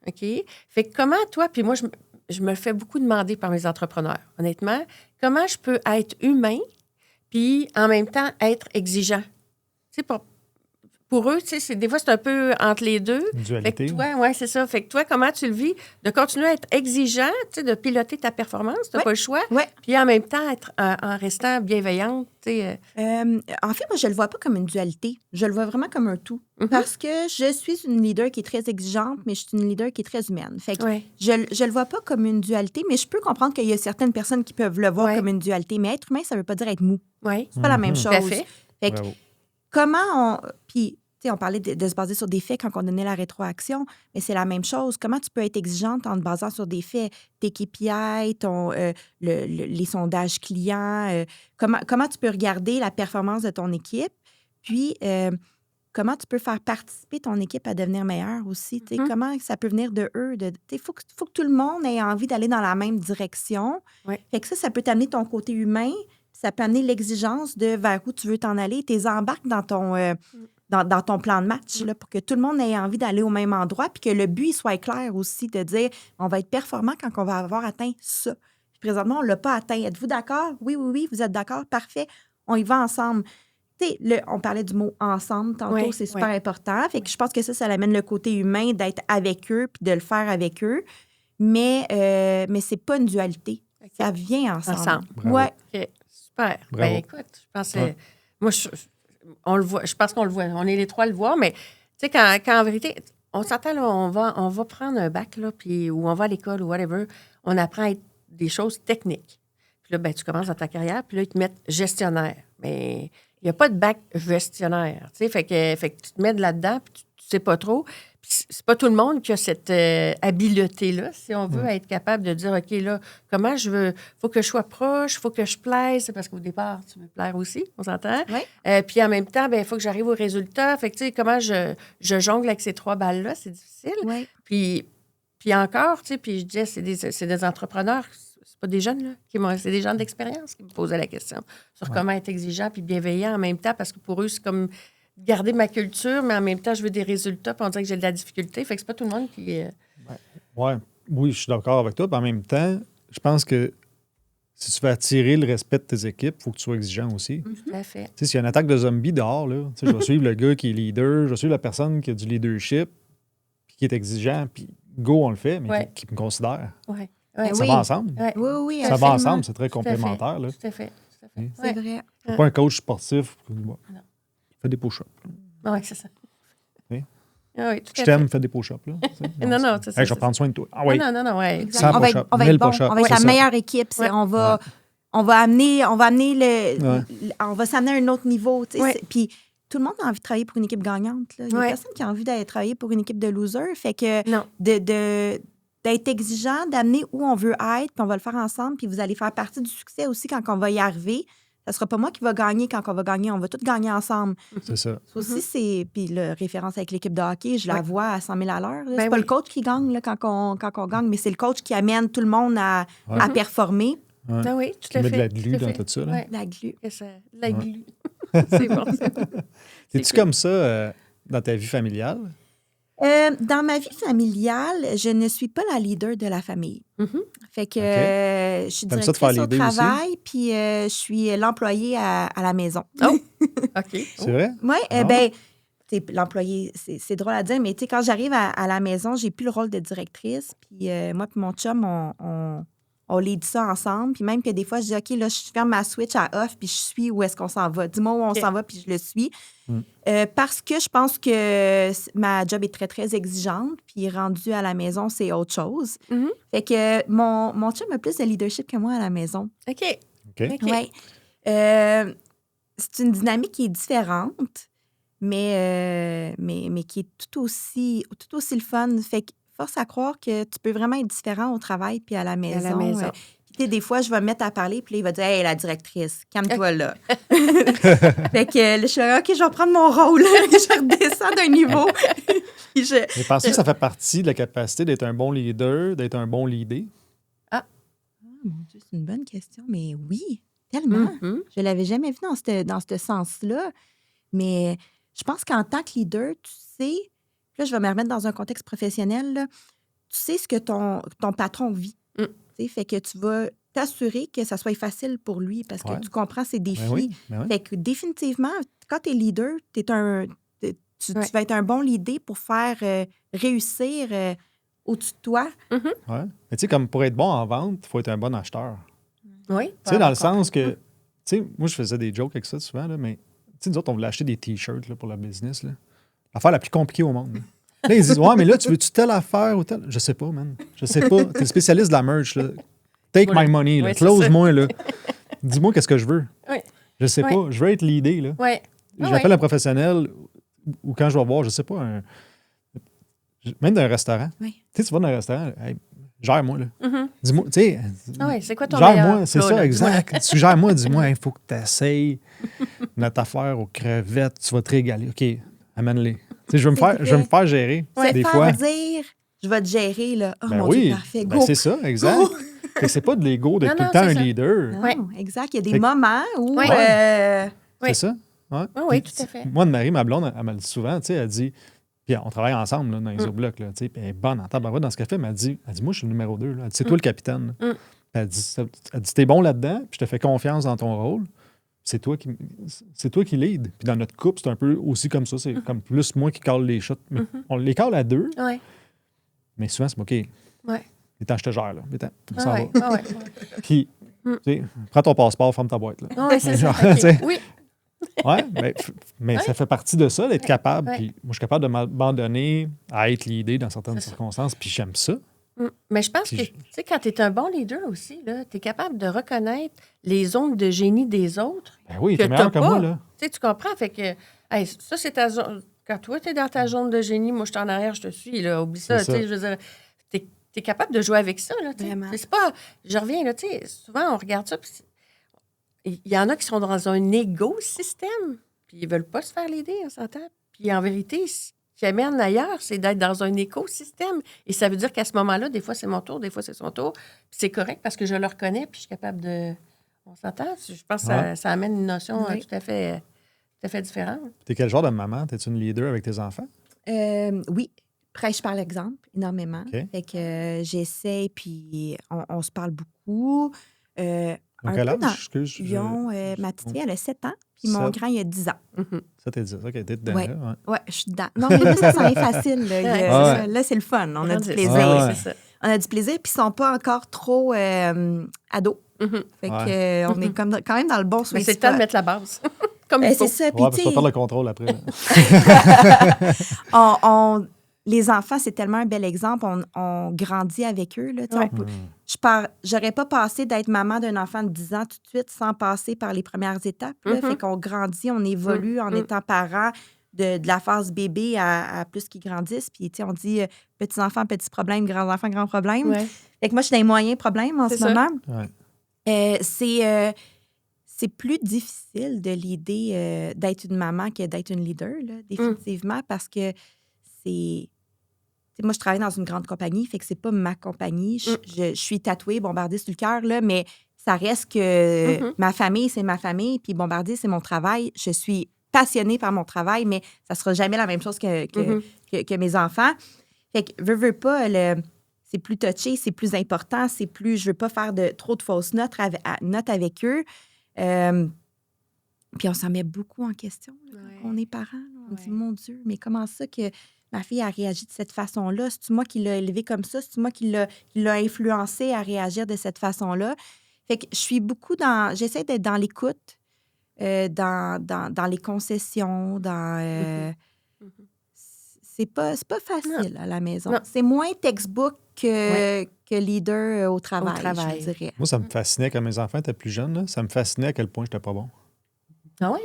OK? Fait que comment, toi, puis moi, je me le fais beaucoup demander par mes entrepreneurs, honnêtement, comment je peux être humain puis en même temps être exigeant? Tu sais, pour eux, tu sais, des fois, c'est un peu entre les deux. Une dualité. Oui, c'est ça. Fait que toi, comment tu le vis? De continuer à être exigeant, tu sais, de piloter ta performance, tu n'as pas le choix. Ouais. Puis en même temps, être en restant bienveillante, tu sais. En fait, moi, je le vois pas comme une dualité. Je le vois vraiment comme un tout. Parce que je suis une leader qui est très exigeante, mais je suis une leader qui est très humaine. Fait que je le vois pas comme une dualité, mais je peux comprendre qu'il y a certaines personnes qui peuvent le voir comme une dualité. Mais être humain, ça veut pas dire être mou. Oui. C'est pas la même chose. Tout à fait. Fait que, comment on... Puis, tu sais, on parlait de se baser sur des faits quand on donnait la rétroaction, mais c'est la même chose. Comment tu peux être exigeante en te basant sur des faits? Tes KPI, les sondages clients, comment tu peux regarder la performance de ton équipe? Puis, comment tu peux faire participer ton équipe à devenir meilleure aussi? Tu sais, comment ça peut venir de eux? Il faut que tout le monde ait envie d'aller dans la même direction. Fait que ça peut t'amener ton côté humain, ça peut amener l'exigence de vers où tu veux t'en aller. Tu les embarques dans ton... dans ton plan de match, là, pour que tout le monde ait envie d'aller au même endroit, puis que le but soit clair aussi, de dire on va être performant quand on va avoir atteint ça. Puis présentement, on ne l'a pas atteint. Êtes-vous d'accord? Oui, vous êtes d'accord? Parfait. On y va ensemble. Tu sais, on parlait du mot « ensemble » tantôt, c'est super important. Fait que je pense que ça amène le côté humain d'être avec eux puis de le faire avec eux. Mais c'est pas une dualité. Okay. Ça vient ensemble. Ouais. OK, super. Bravo. Ben écoute, je pense que... Moi, on le voit, je pense qu'on le voit. On est les trois à le voir, mais tu sais, quand en vérité, on s'entend, là, on va prendre un bac, là, puis, ou on va à l'école ou whatever, on apprend à être des choses techniques. Puis là, tu commences dans ta carrière, puis là, ils te mettent gestionnaire. Mais il n'y a pas de bac gestionnaire, tu sais, fait que tu te mets de là-dedans, puis tu sais pas trop. Puis c'est pas tout le monde qui a cette habileté-là, si on veut être capable de dire, OK, là, comment je veux... faut que je sois proche, faut que je plaise, parce qu'au départ, tu veux plaire aussi, on s'entend. Puis en même temps, il faut que j'arrive au résultat. Fait que, tu sais, comment je jongle avec ces 3 balles-là, c'est difficile. Puis encore, tu sais, puis je disais, c'est des entrepreneurs, c'est pas des jeunes, là, c'est des gens d'expérience qui me posaient la question sur comment être exigeant puis bienveillant en même temps, parce que pour eux, c'est comme... garder ma culture, mais en même temps, je veux des résultats, puis on dirait que j'ai de la difficulté. Fait que c'est pas tout le monde qui... Oui, je suis d'accord avec toi. Puis en même temps, je pense que si tu veux attirer le respect de tes équipes, il faut que tu sois exigeant aussi. Tout à fait. Tu sais, s'il y a une attaque de zombies dehors, là, je vais suivre le gars qui est leader, je vais suivre la personne qui a du leadership, puis qui est exigeant, puis go, on le fait, mais qui me considère. Ça va ensemble. Oui, ça va ensemble, c'est très complémentaire. Là. Tout à fait. C'est vrai. C'est pas un coach sportif. Fais des push-ups. Oui, c'est ça. Oui. Oui, tout je t'aime, fais des push-ups. Là. Non, c'est ça. Hey, je vais prendre soin de toi. Ah, oui. Non, ouais. On va être bon. On va être la meilleure équipe. On va amener on va s'amener à un autre niveau. Puis tout le monde a envie de travailler pour une équipe gagnante. Là. Il y a personne qui a envie d'aller travailler pour une équipe de losers. Fait que d'être exigeant, d'amener où on veut être, puis on va le faire ensemble, puis vous allez faire partie du succès aussi quand on va y arriver. Ça ne sera pas moi qui va gagner quand on va gagner. On va tous gagner ensemble. C'est ça. Ça aussi, c'est... Puis la référence avec l'équipe de hockey, je la vois à 100 000 à l'heure. C'est pas le coach qui gagne là, quand on gagne, mais c'est le coach qui amène tout le monde à performer. Ah oui, tout à fait. Tu mets de la glu dans tout ça. Là. La glu. La glu. C'est bon, c'est bon. Es-tu comme ça dans ta vie familiale? Dans ma vie familiale, je ne suis pas la leader de la famille. Fait que je suis directrice au travail, puis je suis l'employée à la maison. Oh! OK. C'est vrai? Oui, c'est l'employé. C'est drôle à dire, mais tu sais, quand j'arrive à la maison, j'ai plus le rôle de directrice. Puis moi et mon chum, on lead ça ensemble. Puis même que des fois, je dis, OK, là, je ferme ma switch à off, puis je suis où est-ce qu'on s'en va. Dis-moi où on s'en va, puis je le suis. Parce que je pense que ma job est très, très exigeante. Puis rendu à la maison, c'est autre chose. Fait que mon chum a plus de leadership que moi à la maison. OK. Oui. C'est une dynamique qui est différente, mais qui est tout aussi le fun. Fait que force à croire que tu peux vraiment être différent au travail puis à la maison. Puis, des fois, je vais me mettre à parler, puis là, il va dire « Hey, la directrice, calme-toi là. » Fait que là, je suis là, OK, je vais prendre mon rôle. Je redescends d'un niveau. Mais pensez que ça fait partie de la capacité d'être un bon leader, d'être un bon leader? Mon Dieu, c'est une bonne question, mais oui, tellement. Je ne l'avais jamais vu dans ce sens-là. Mais je pense qu'en tant que leader, tu sais, là, je vais me remettre dans un contexte professionnel, là, tu sais ce que ton patron vit. Fait que tu vas t'assurer que ça soit facile pour lui parce que tu comprends ses défis. Ben oui. Fait que définitivement, quand tu es leader, tu vas être un bon leader pour faire réussir au-dessus de toi. Ouais. Mais tu sais, comme pour être bon en vente, il faut être un bon acheteur. Oui. Tu sais, dans le sens que, tu sais, moi, je faisais des jokes avec ça souvent, là, mais tu sais, nous autres, on voulait acheter des T-shirts là, pour le business. L'affaire la plus compliquée au monde. Là, ils disent, ouais, mais là, tu veux-tu telle affaire ou telle? Je sais pas, man. Je sais pas. T'es le spécialiste de la merch, là. Take my money, là. Close-moi, là. Dis-moi qu'est-ce que je veux. Je sais pas. Je veux être l'idée, là. J'appelle un professionnel ou quand je vais voir, je sais pas, même d'un restaurant. Tu sais, tu vas dans un restaurant, hey, gère-moi, là. Dis-moi, tu sais. C'est quoi ton gère-moi, c'est ça, exact. Suggère-moi, dis-moi, il faut que tu essayes notre affaire aux crevettes, tu vas te régaler. OK, amène-les. Tu sais, je veux me faire gérer. Des fois. Dire, je vais te gérer, là. Oh, ben mon oui, Dieu, parfait, go. Ben c'est ça, exact. C'est pas de l'ego d'être tout le temps un leader. Non, exact. Il y a des moments où... C'est ça. Oui, tout à fait. Moi, de Marie, ma blonde, elle me le dit souvent, tu sais, elle dit... Puis on travaille ensemble là, dans les blocs, là, tu sais, puis elle est bonne en tabarouette dans ce qu'elle fait, mais elle dit, moi, je suis le numéro 2. Là. Elle dit, c'est toi le capitaine. Elle dit, t'es bon là-dedans, puis je te fais confiance dans ton rôle. C'est toi qui lead. Puis dans notre couple, c'est un peu aussi comme ça. C'est comme plus moi qui cale les shots. On les cale à deux, mais souvent, c'est OK. Les temps, je te gère, là. Les temps, on s'en va. Puis, tu sais, prends ton passeport, ferme ta boîte. Là. C'est ça. Oui. Oui, mais ça fait partie de ça, d'être capable. Puis moi, je suis capable de m'abandonner à être l'idée dans certaines circonstances, puis j'aime ça. Mais je pense que, tu sais, quand tu es un bon leader aussi, tu es capable de reconnaître les zones de génie des autres. Ben oui, tu es meilleur que moi, là. Tu sais, tu comprends? Fait que, hey, ça, c'est ta zone. Quand toi, tu es dans ta zone de génie, moi, je suis en arrière, je te suis, là. Oublie ça, tu sais, je veux dire, tu es capable de jouer avec ça, là. C'est pas. Je reviens, là, tu sais, souvent, on regarde ça, puis il y en a qui sont dans un écosystème, puis ils veulent pas se faire l'aider, on s'entend. Puis en vérité, ce qui amène ailleurs, c'est d'être dans un écosystème. Et ça veut dire qu'à ce moment-là, des fois, c'est mon tour, des fois, c'est son tour. Puis c'est correct parce que je le reconnais, puis je suis capable de... On s'entend? Je pense que ça amène une notion tout à fait différente. T'es quel genre de maman? T'es-tu une leader avec tes enfants? Oui. Prêche par l'exemple, énormément. Okay. Fait que j'essaie, puis on se parle beaucoup. Donc, quel âge? Excuse, ma petite fille, elle a 7 ans, puis mon grand, il a 10 ans. 7 et 10, OK, t'es dedans, là. Ouais, ouais, je suis dedans. Non, mais là, ça s'en est facile. Là, là c'est le fun. On a du plaisir. C'est ça. On a du plaisir, puis ils ne sont pas encore trop ados. Fait que on est quand même dans le bon sweet spot. Mais c'est le temps de mettre la base. Comme il faut. C'est ça. Puis, parce qu'on va perdre le contrôle après. Les enfants, c'est tellement un bel exemple. On grandit avec eux. Là, j'aurais pas passé d'être maman d'un enfant de 10 ans tout de suite sans passer par les premières étapes. Là. Fait qu'on grandit, on évolue en étant parents de la phase bébé à plus qu'ils grandissent. Puis, on dit petits-enfants, petits problèmes, grands-enfants, grands problèmes. Ouais. Fait que moi, je suis dans les moyens problèmes en ce moment. Ouais. C'est plus difficile de l'idée d'être une maman que d'être une leader, là, définitivement, parce que c'est... moi, je travaille dans une grande compagnie, fait que c'est pas ma compagnie. Je suis tatouée, Bombardier sur le cœur, là, mais ça reste que ma famille, c'est ma famille, puis Bombardier, c'est mon travail. Je suis passionnée par mon travail, mais ça sera jamais la même chose que mes enfants. Fait que, veux pas, c'est plus touché, c'est plus important, c'est plus... Je veux pas faire trop de fausses notes avec eux. Puis on s'en met beaucoup en question. Là, on est parents. me dis, mon Dieu, mais comment ça que ma fille a réagi de cette façon-là? C'est-tu moi qui l'ai élevée comme ça? C'est-tu moi qui l'a influencée à réagir de cette façon-là? Fait que je suis beaucoup j'essaie d'être dans l'écoute, dans les concessions, c'est pas facile à la maison. Non. C'est moins textbook que leader au travail, je dirais. Moi, ça me fascinait quand mes enfants étaient plus jeunes. Là, ça me fascinait à quel point j'étais pas bon. Ah oui?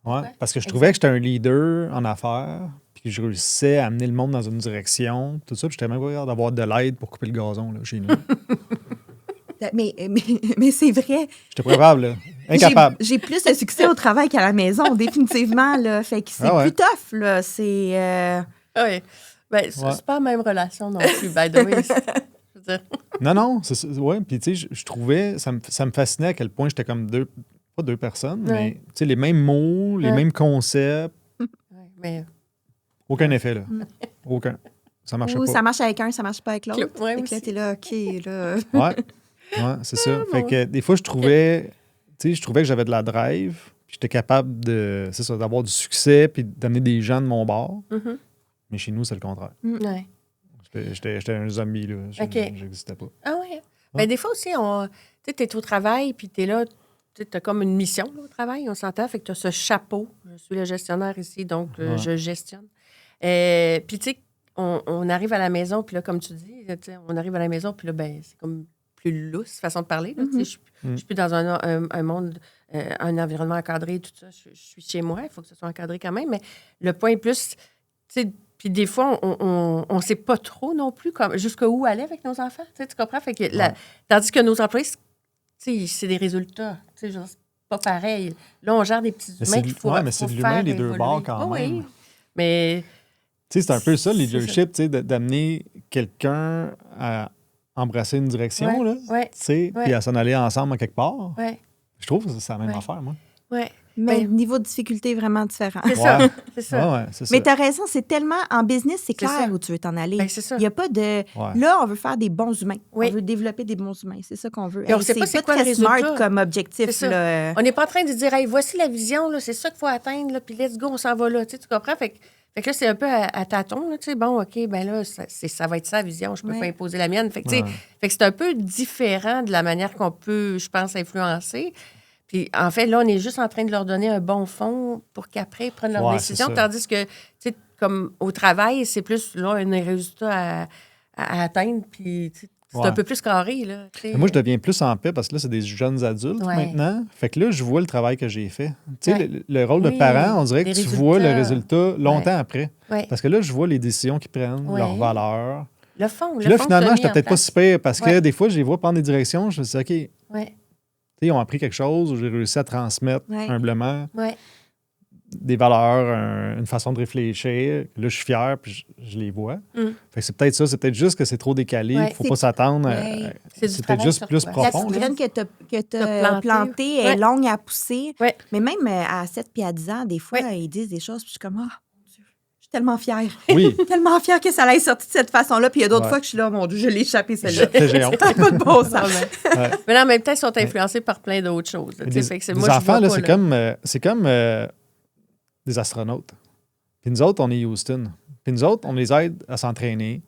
Ouais, parce que je trouvais que j'étais un leader en affaires, puis que je réussissais à amener le monde dans une direction, tout ça, puis j'étais même pas capable d'avoir de l'aide pour couper le gazon là, chez nous. Mais c'est vrai. J'étais pas capable, là. Incapable. J'ai plus de succès au travail qu'à la maison, définitivement. Là. Fait que c'est plus tough. Là. C'est... Oui. Ben, c'est pas la même relation non plus, by the way. Je veux dire. Non, ouais. Puis, tu sais, je trouvais, ça me fascinait à quel point j'étais comme pas deux personnes, mais, tu sais, les mêmes mots, les mêmes concepts. Mais... Aucun effet, là. Aucun. Ça marchait pas. Ça marche avec un, ça marche pas avec l'autre. Ouais, fait que là, t'es là, OK, là. Ouais, c'est ça. Fait que des fois, je trouvais que j'avais de la drive, puis j'étais capable d'avoir du succès, puis d'amener des gens de mon bord. Mm-hmm. Mais chez nous, c'est le contraire. Ouais. J'étais un zombie, là. J'existais pas. Ah oui. Ben, des fois aussi, tu es au travail, puis tu es là, tu as comme une mission là, au travail, on s'entend. Fait que tu as ce chapeau. Je suis le gestionnaire ici, donc je gestionne. Puis, tu sais, on arrive à la maison, puis là, comme tu dis, on arrive à la maison, puis là, ben, c'est comme plus lousse, façon de parler. Là, je suis plus dans un monde, un environnement encadré, tout ça. Je suis chez moi, il faut que ce soit encadré quand même. Mais le point est plus, tu sais, puis des fois, on ne sait pas trop non plus jusqu'où aller avec nos enfants. Tu comprends? Fait que tandis que nos employés, c'est des résultats. C'est pas pareil. Là, on gère des petits humains qu'il faut. Oui, mais c'est de l'humain des deux bords quand même. Oui, mais. Tu sais, c'est un peu ça, le leadership, tu sais, d'amener quelqu'un à embrasser une direction, là, tu sais, puis à s'en aller ensemble à quelque part. Ouais. Je trouve que c'est la même affaire, moi. Oui. Mais le niveau de difficulté est vraiment différent. C'est ça. C'est ça. Ouais, c'est ça. Mais tu as raison, c'est tellement... En business, c'est clair où tu veux t'en aller. Ben, c'est ça. Il n'y a pas de... Là, on veut faire des bons humains. On veut développer des bons humains. C'est ça qu'on veut. Et on ne sait pas c'est quoi le résultat. smart comme objectif. Là. On n'est pas en train de dire, hey, voici la vision, là, c'est ça qu'il faut atteindre, là, puis let's go, on s'en va là. Tu comprends? Fait que là, c'est un peu à tâtons. Là, bon, OK, ben là, ça va être ça, la vision. Je ne peux pas imposer la mienne. Fait que c'est un peu différent de la manière qu'on peut, je pense, influencer. Puis, en fait, là, on est juste en train de leur donner un bon fond pour qu'après, ils prennent leurs décisions. Tandis que, tu sais, comme au travail, c'est plus, là, un résultat à atteindre. Puis, c'est un peu plus carré, là. Moi, je deviens plus en paix parce que là, c'est des jeunes adultes maintenant. Fait que là, je vois le travail que j'ai fait. Tu sais, le rôle de parent, on dirait que tu vois le résultat longtemps après. Parce que là, je vois les décisions qu'ils prennent, leurs valeurs. Le fond. Puis là, finalement, j'étais peut-être pas si pire parce que des fois, je les vois prendre des directions. Je me dis, OK. Ils ont appris quelque chose, j'ai réussi à transmettre humblement des valeurs, une façon de réfléchir. Là, je suis fier, puis je les vois. Fait que c'est peut-être ça, c'est peut-être juste que c'est trop décalé, il ne faut pas s'attendre. C'est peut-être juste plus profond. La graine que tu as plantée est longue à pousser. Mais même à 7 puis à 10 ans, des fois, ils disent des choses, puis je suis comme, je suis tellement fière. Oui. Tellement fière que ça l'ait sorti de cette façon-là. Puis il y a d'autres fois que je suis là, mon Dieu, je l'ai échappé celle-là. J'ai honte. C'est pas de bon sens. Mais là, en même temps, ils sont influencés par plein d'autres choses. Les enfants, là, c'est comme des astronautes. Puis nous autres, on est Houston. Puis nous autres, on les aide à s'entraîner,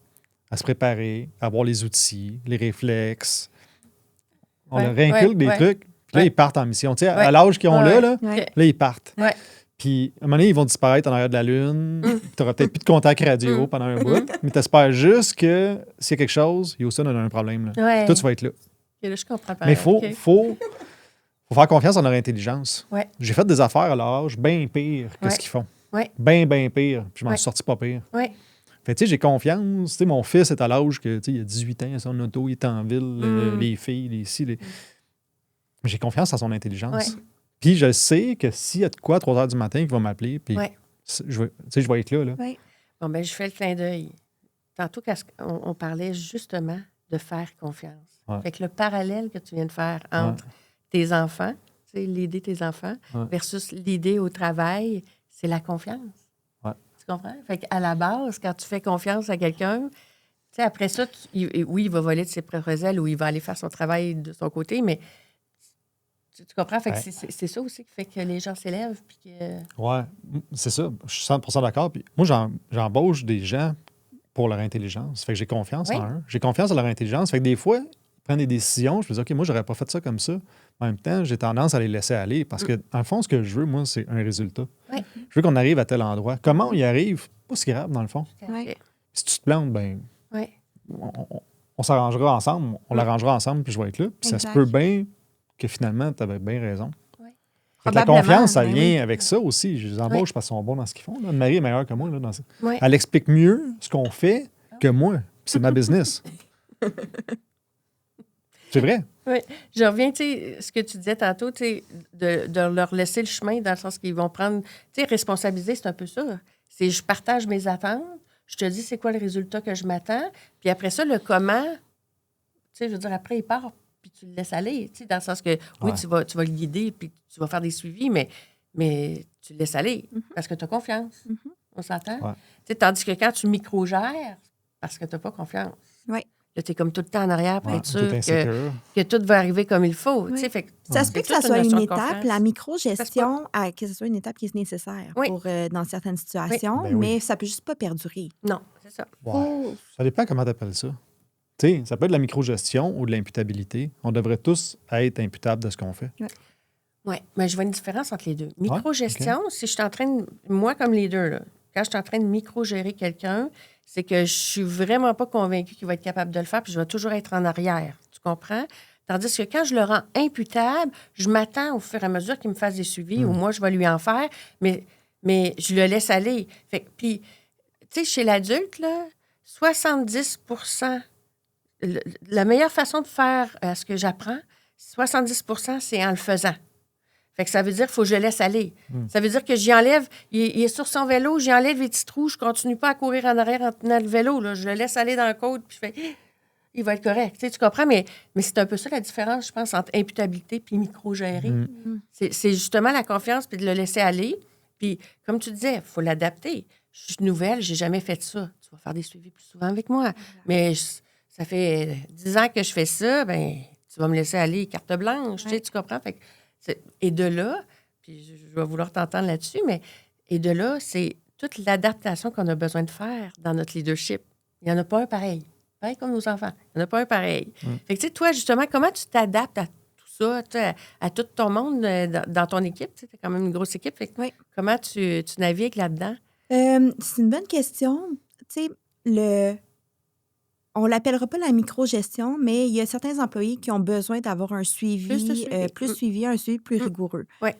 à se préparer, à avoir les outils, les réflexes. On leur réinculque des trucs. Puis là, ils partent en mission. Tu sais, à l'âge qu'ils ont là, ils partent. Puis, à un moment donné, ils vont disparaître en arrière de la Lune. Tu n'auras peut-être plus de contact radio pendant un bout. Mais tu espères juste que s'il y a quelque chose, Houston a un problème. Là. Toi, tu vas être là. Okay, là je comprends pas. Mais il faut faire confiance en leur intelligence. J'ai fait des affaires à leur âge bien pire que ce qu'ils font. Bien pire. Puis je m'en suis sorti pas pire. Fait tu sais, j'ai confiance. Tu sais, mon fils est à l'âge que, tu sais, il a 18 ans, il a son auto, il est en ville, les filles, les ci, les... J'ai confiance en son intelligence. Puis je sais que s'il y a de quoi à 3 h du matin, il va m'appeler, puis je vais être là. Bon, ben je fais le clin d'œil. Tantôt, on parlait justement de faire confiance. Fait que le parallèle que tu viens de faire entre tes enfants, tu sais, l'idée tes enfants, versus l'idée au travail, c'est la confiance. Tu comprends? Fait qu'à la base, quand tu fais confiance à quelqu'un, tu sais, après ça, il va voler de ses propres ailes ou il va aller faire son travail de son côté, mais Tu comprends? Fait que c'est ça aussi qui fait que les gens s'élèvent. Puis que... Oui, c'est ça. Je suis 100% d'accord. Puis moi, j'embauche des gens pour leur intelligence. Fait que j'ai confiance en eux. J'ai confiance en leur intelligence. Fait que des fois, ils prennent des décisions. Je me dis, OK, moi, j'aurais pas fait ça comme ça. En même temps, j'ai tendance à les laisser aller parce que, dans le fond, ce que je veux, moi, c'est un résultat. Oui. Je veux qu'on arrive à tel endroit. Comment on y arrive? Pas si grave, dans le fond. Ouais. Si tu te plantes, ben on s'arrangera ensemble. On l'arrangera ensemble, puis je vais être là. Puis ça se peut bien que finalement, tu avais bien raison. Fait que la confiance, ça vient avec ça aussi. Je les embauche parce qu'ils sont bons dans ce qu'ils font. Là. Marie est meilleure que moi. Là, dans ça. Elle explique mieux ce qu'on fait que moi. Puis c'est ma business. C'est vrai. Oui. Je reviens, tu sais, ce que tu disais tantôt, tu sais, de leur laisser le chemin dans le sens qu'ils vont prendre... Tu sais, responsabiliser, c'est un peu ça. C'est je partage mes attentes, je te dis c'est quoi le résultat que je m'attends, puis après ça, le comment, tu sais, je veux dire, après, il part, puis tu le laisses aller, tu sais, dans le sens que, oui, tu vas le guider, puis tu vas faire des suivis, mais tu le laisses aller parce que tu as confiance. On s'entend? Ouais. Tu sais, tandis que quand tu micro-gères, parce que tu n'as pas confiance. Oui. Là, tu es comme tout le temps en arrière pour être sûr insécure. que tout va arriver comme il faut. Oui. Fait que, ça se peut que ça soit une étape, la micro-gestion, Ça que ce soit une étape qui est nécessaire Oui. pour, dans certaines situations, Ben oui. mais ça peut juste pas perdurer. Non, c'est ça. Ouais. Ça dépend comment tu appelles ça. Tu sais, ça peut être de la microgestion ou de l'imputabilité. On devrait tous être imputables de ce qu'on fait. Oui, mais je vois une différence entre les deux. Microgestion, si je suis en train de... Moi, comme leader, là, quand je suis en train de micro-gérer quelqu'un, c'est que je suis vraiment pas convaincue qu'il va être capable de le faire, puis je vais toujours être en arrière. Tu comprends? Tandis que quand je le rends imputable, je m'attends au fur et à mesure qu'il me fasse des suivis, ou moi, je vais lui en faire, mais je le laisse aller. Fait, puis, tu sais, chez l'adulte, là, 70%, la meilleure façon de faire ce que j'apprends, 70%, c'est en le faisant. Fait que ça veut dire qu'il faut que je le laisse aller. Ça veut dire que j'y enlève, il est sur son vélo, j'y enlève les petits trous, je continue pas à courir en arrière en tenant le vélo. Là. Je le laisse aller dans le côte, puis je fais, il va être correct. Tu sais, tu comprends? Mais c'est un peu ça la différence, je pense, entre imputabilité puis micro-gérer. C'est justement la confiance puis de le laisser aller. Puis, comme tu disais, il faut l'adapter. Je suis nouvelle, j'ai jamais fait ça. Tu vas faire des suivis plus souvent avec moi. Mais ça fait 10 ans que je fais ça, ben tu vas me laisser aller carte blanche. Tu sais, tu comprends? Fait que et de là, puis je vais vouloir t'entendre là-dessus, mais et de là, c'est toute l'adaptation qu'on a besoin de faire dans notre leadership. Il n'y en a pas un pareil. Pareil comme nos enfants. Il n'y en a pas un pareil. Fait que, tu sais, toi, justement, comment tu t'adaptes à tout ça, à tout ton monde dans ton équipe? Tu as quand même une grosse équipe. Fait que comment tu navigues là-dedans? C'est une bonne question. Tu sais, on ne l'appellera pas la micro-gestion, mais il y a certains employés qui ont besoin d'avoir un suivi, un suivi plus rigoureux. Ouais.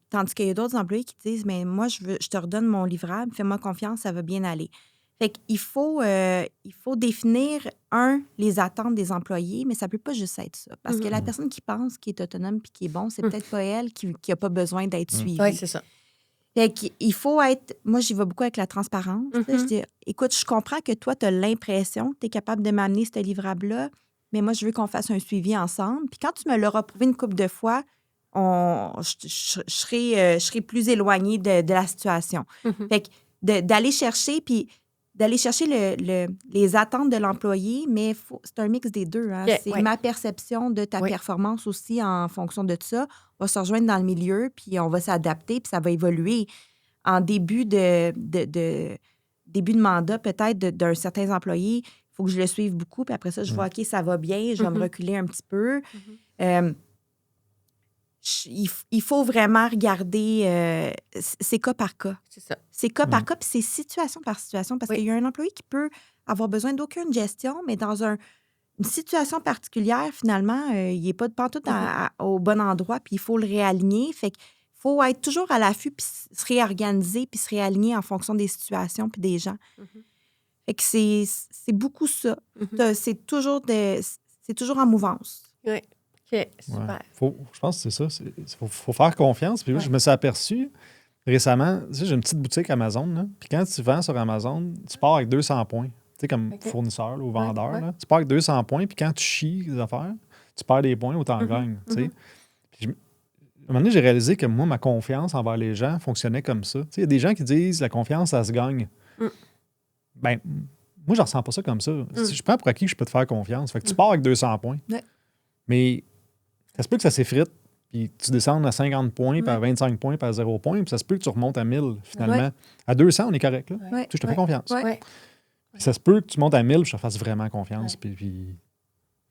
Tandis qu'il y a d'autres employés qui disent, mais moi, je te redonne mon livrable, fais-moi confiance, ça va bien aller. Fait qu'il faut définir, les attentes des employés, mais ça ne peut pas juste être ça. Parce que la personne qui pense, qui est autonome puis qui est bon, c'est peut-être pas elle qui n'a pas besoin d'être suivie. Oui, c'est ça. Fait qu'il faut être... Moi, j'y vais beaucoup avec la transparence. Je dis, écoute, je comprends que toi, tu as l'impression que tu es capable de m'amener ce livrable-là, mais moi, je veux qu'on fasse un suivi ensemble. Puis quand tu me l'auras prouvé une couple de fois, je serai plus éloignée de la situation. Fait que d'aller chercher, les attentes de l'employé, mais c'est un mix des deux. Hein? C'est ma perception de ta performance aussi en fonction de ça. On va se rejoindre dans le milieu, puis on va s'adapter, puis ça va évoluer. En début de mandat, peut-être, d'un certain employé, il faut que je le suive beaucoup, puis après ça, je vois, OK, ça va bien, je vais me reculer un petit peu. Il faut vraiment regarder, c'est cas par cas. C'est ça. C'est cas par cas, puis c'est situation par situation, parce qu'il y a un employé qui peut avoir besoin d'aucune gestion, mais dans une situation particulière, finalement, il n'est pas de pantoute au bon endroit, puis il faut le réaligner. Fait qu'il faut être toujours à l'affût, puis se réorganiser, puis se réaligner en fonction des situations puis des gens. Fait que c'est beaucoup ça. C'est toujours en mouvance. Oui. OK, super. Je pense que c'est ça. Il faut faire confiance. Puis je me suis aperçu récemment, tu sais, j'ai une petite boutique Amazon, là, puis quand tu vends sur Amazon, tu pars avec 200 points. Tu sais, comme fournisseur là, ou vendeur. Là, tu pars avec 200 points, puis quand tu chies les affaires, tu perds des points ou tu en gagnes. Tu sais. Puis à un moment donné, j'ai réalisé que moi, ma confiance envers les gens fonctionnait comme ça. Tu sais, il y a des gens qui disent la confiance, ça se gagne. Ben, moi, je ne ressens pas ça comme ça. Si je prends pour acquis que je peux te faire confiance. Fait que tu pars avec 200 points. Mais ça se peut que ça s'effrite, puis tu descends à 50 points, puis à 25 points, puis à 0 points, puis ça se peut que tu remontes à 1000, finalement. Ouais. À 200, on est correct, là. Ouais. Tu sais, je te fais confiance. Ouais. Ouais. Puis ça se peut que tu montes à 1000, puis je te fasse vraiment confiance, Ouais. puis...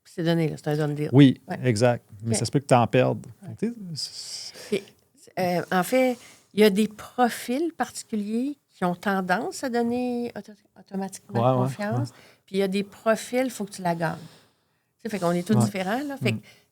C'est donné, là. C'est un done deal. Oui, Ouais. exact. Mais OK. ça se peut que tu en perdes. Ouais. Tu sais, En fait, il y a des profils particuliers qui ont tendance à donner automatiquement Ouais, confiance. Puis il y a des profils, il faut que tu la gagnes. Tu sais, fait qu'on est tous Ouais. différents, là.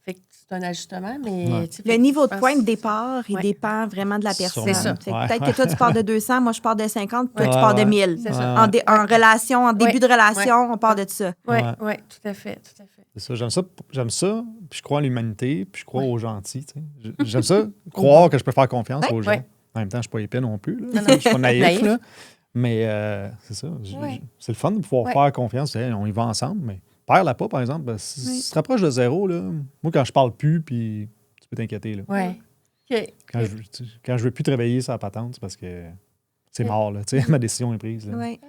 Fait que c'est un ajustement, mais... Ouais. tu sais, Le fait que niveau je de pense- point de départ, il Ouais. dépend vraiment de la personne. Sûrement. C'est ça. Fait que Ouais, peut-être ouais. que toi, tu pars de 200, moi, je pars de 50, toi, Ouais. tu pars de Ouais, 1000. C'est ouais, ça. ouais. En relation, en début Ouais. de relation, Ouais. on part de ça. Oui, Ouais. ouais, tout à fait, tout à fait. C'est ça, j'aime ça, puis je crois en l'humanité, puis je crois Ouais. aux gentils. Tu sais. J'aime ça, croire que je peux faire confiance Ouais. aux gens. Ouais. En même temps, je ne suis pas épais non plus. Là. Non, non. Je ne suis pas naïf. Naïf. Là. Mais c'est ça. Ouais. C'est le fun de pouvoir Ouais. faire confiance. Hey, on y va ensemble, mais perds-la pas, par exemple. Ben, si Oui. tu te rapproches de zéro, là, moi, quand je parle plus, puis tu peux t'inquiéter. Là. Oui. OK. Quand je veux plus te réveiller sur la patente, c'est parce que c'est Ouais. mort. Là, tu sais, ma décision est prise. Là. Oui.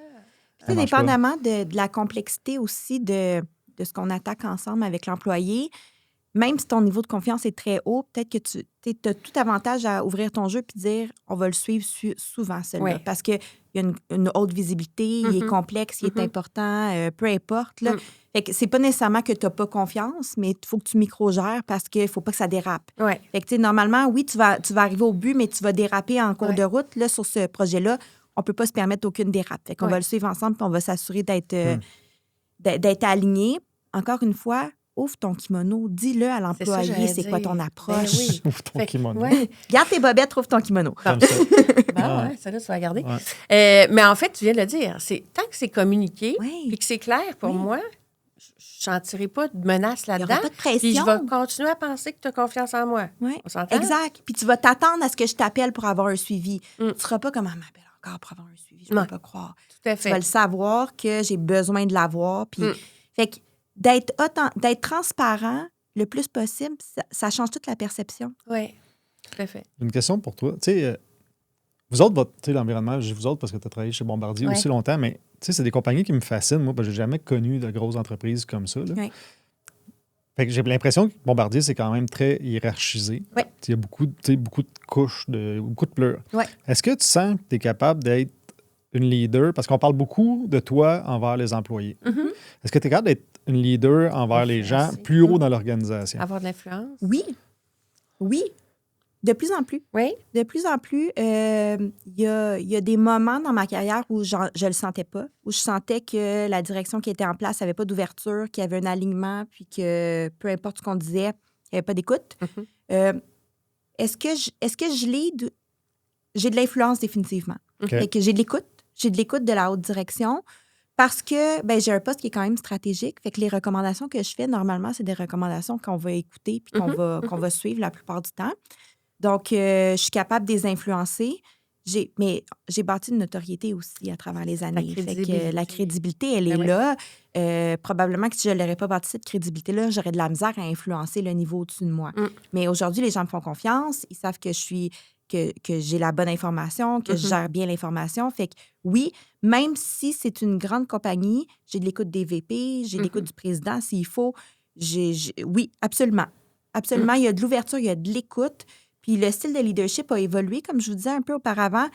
Ça marche pas. Dépendamment de la complexité aussi de ce qu'on attaque ensemble avec l'employé, même si ton niveau de confiance est très haut, peut-être que tu as tout avantage à ouvrir ton jeu puis dire on va le suivre souvent, celui-là. Ouais. Parce qu'il y a une haute visibilité, il est Mhm. complexe, il est Mhm. important, peu importe. Là. Mm. Fait que c'est pas nécessairement que tu n'as pas confiance, mais il faut que tu micro-gères parce qu'il ne faut pas que ça dérape. Oui. Fait que, tu sais, normalement, oui, tu vas arriver au but, mais tu vas déraper en cours Ouais. de route. Là, sur ce projet-là, on ne peut pas se permettre aucune dérape. Fait qu'on Ouais. va le suivre ensemble puis on va s'assurer d'être alignés. Encore une fois, ouvre ton kimono, dis-le à C'est ça, l'employé, j'allais c'est quoi dire. ton Ben approche. oui. Ouvre ton Fait que- kimono. ouais. Garde tes bobettes, trouve ton kimono. J'aime ça. Bon, ouais, ça là, tu vas regarder. Ouais. Mais en fait, tu viens de le dire, tant que c'est communiqué Oui. puis que c'est clair pour Oui. moi, je ne sentirai pas de menace Il n'y là-dedans. aura pas de Puis je pression. vais continuer à penser que tu as confiance en moi. Oui. On s'entend? Exact. Puis tu vas t'attendre à ce que je t'appelle pour avoir un suivi. Mm. Tu ne seras pas comme elle m'appelle encore pour avoir un suivi. Je ne Non. peux pas croire. Tout à Tu vas fait. le savoir que j'ai besoin de l'avoir. Puis, Mm. fait que d'être transparent le plus possible, ça change toute la perception. Oui, tout à fait. Une question pour toi. Tu sais, vous autres, tu sais, l'environnement, je dis vous autres parce que tu as travaillé chez Bombardier Ouais. aussi longtemps, mais tu sais, c'est des compagnies qui me fascinent. Moi, parce que j'ai jamais connu de grosses entreprises comme ça. Là. Oui. Fait que j'ai l'impression que Bombardier, c'est quand même très hiérarchisé. Oui. Il y a beaucoup de couches, beaucoup de pleurs. Oui. Est-ce que tu sens que tu es capable d'être une leader? Parce qu'on parle beaucoup de toi envers les employés. Mhm. Est-ce que tu es capable d'être une leader envers les gens Influencer. plus haut dans l'organisation? Avoir de l'influence? Oui. Oui. De plus en plus. Oui. De plus en plus, il y a des moments dans ma carrière où je le sentais pas, où je sentais que la direction qui était en place n'avait pas d'ouverture, qu'il y avait un alignement, puis que peu importe ce qu'on disait, il n'y avait pas d'écoute. Mhm. Est-ce que je lead? J'ai de l'influence définitivement. OK. Fait que j'ai de l'écoute. J'ai de l'écoute de la haute direction parce que j'ai un poste qui est quand même stratégique. Fait que les recommandations que je fais, normalement, c'est des recommandations qu'on va écouter puis qu'on va suivre la plupart du temps. Donc, je suis capable de les influencer. Mais j'ai bâti une notoriété aussi à travers les années. Fait crédibilité. que la crédibilité, elle est Ben oui. là. Probablement que si je ne l'aurais pas bâti, cette crédibilité-là, j'aurais de la misère à influencer le niveau au-dessus de moi. Mm. Mais aujourd'hui, les gens me font confiance. Ils savent que que j'ai la bonne information, que je gère bien l'information. Fait que oui, même si c'est une grande compagnie, j'ai de l'écoute des VP, j'ai de l'écoute du président s'il faut. Oui, absolument. Absolument. Il y a de l'ouverture, il y a de l'écoute. Puis le style de leadership a évolué, comme je vous disais un peu auparavant.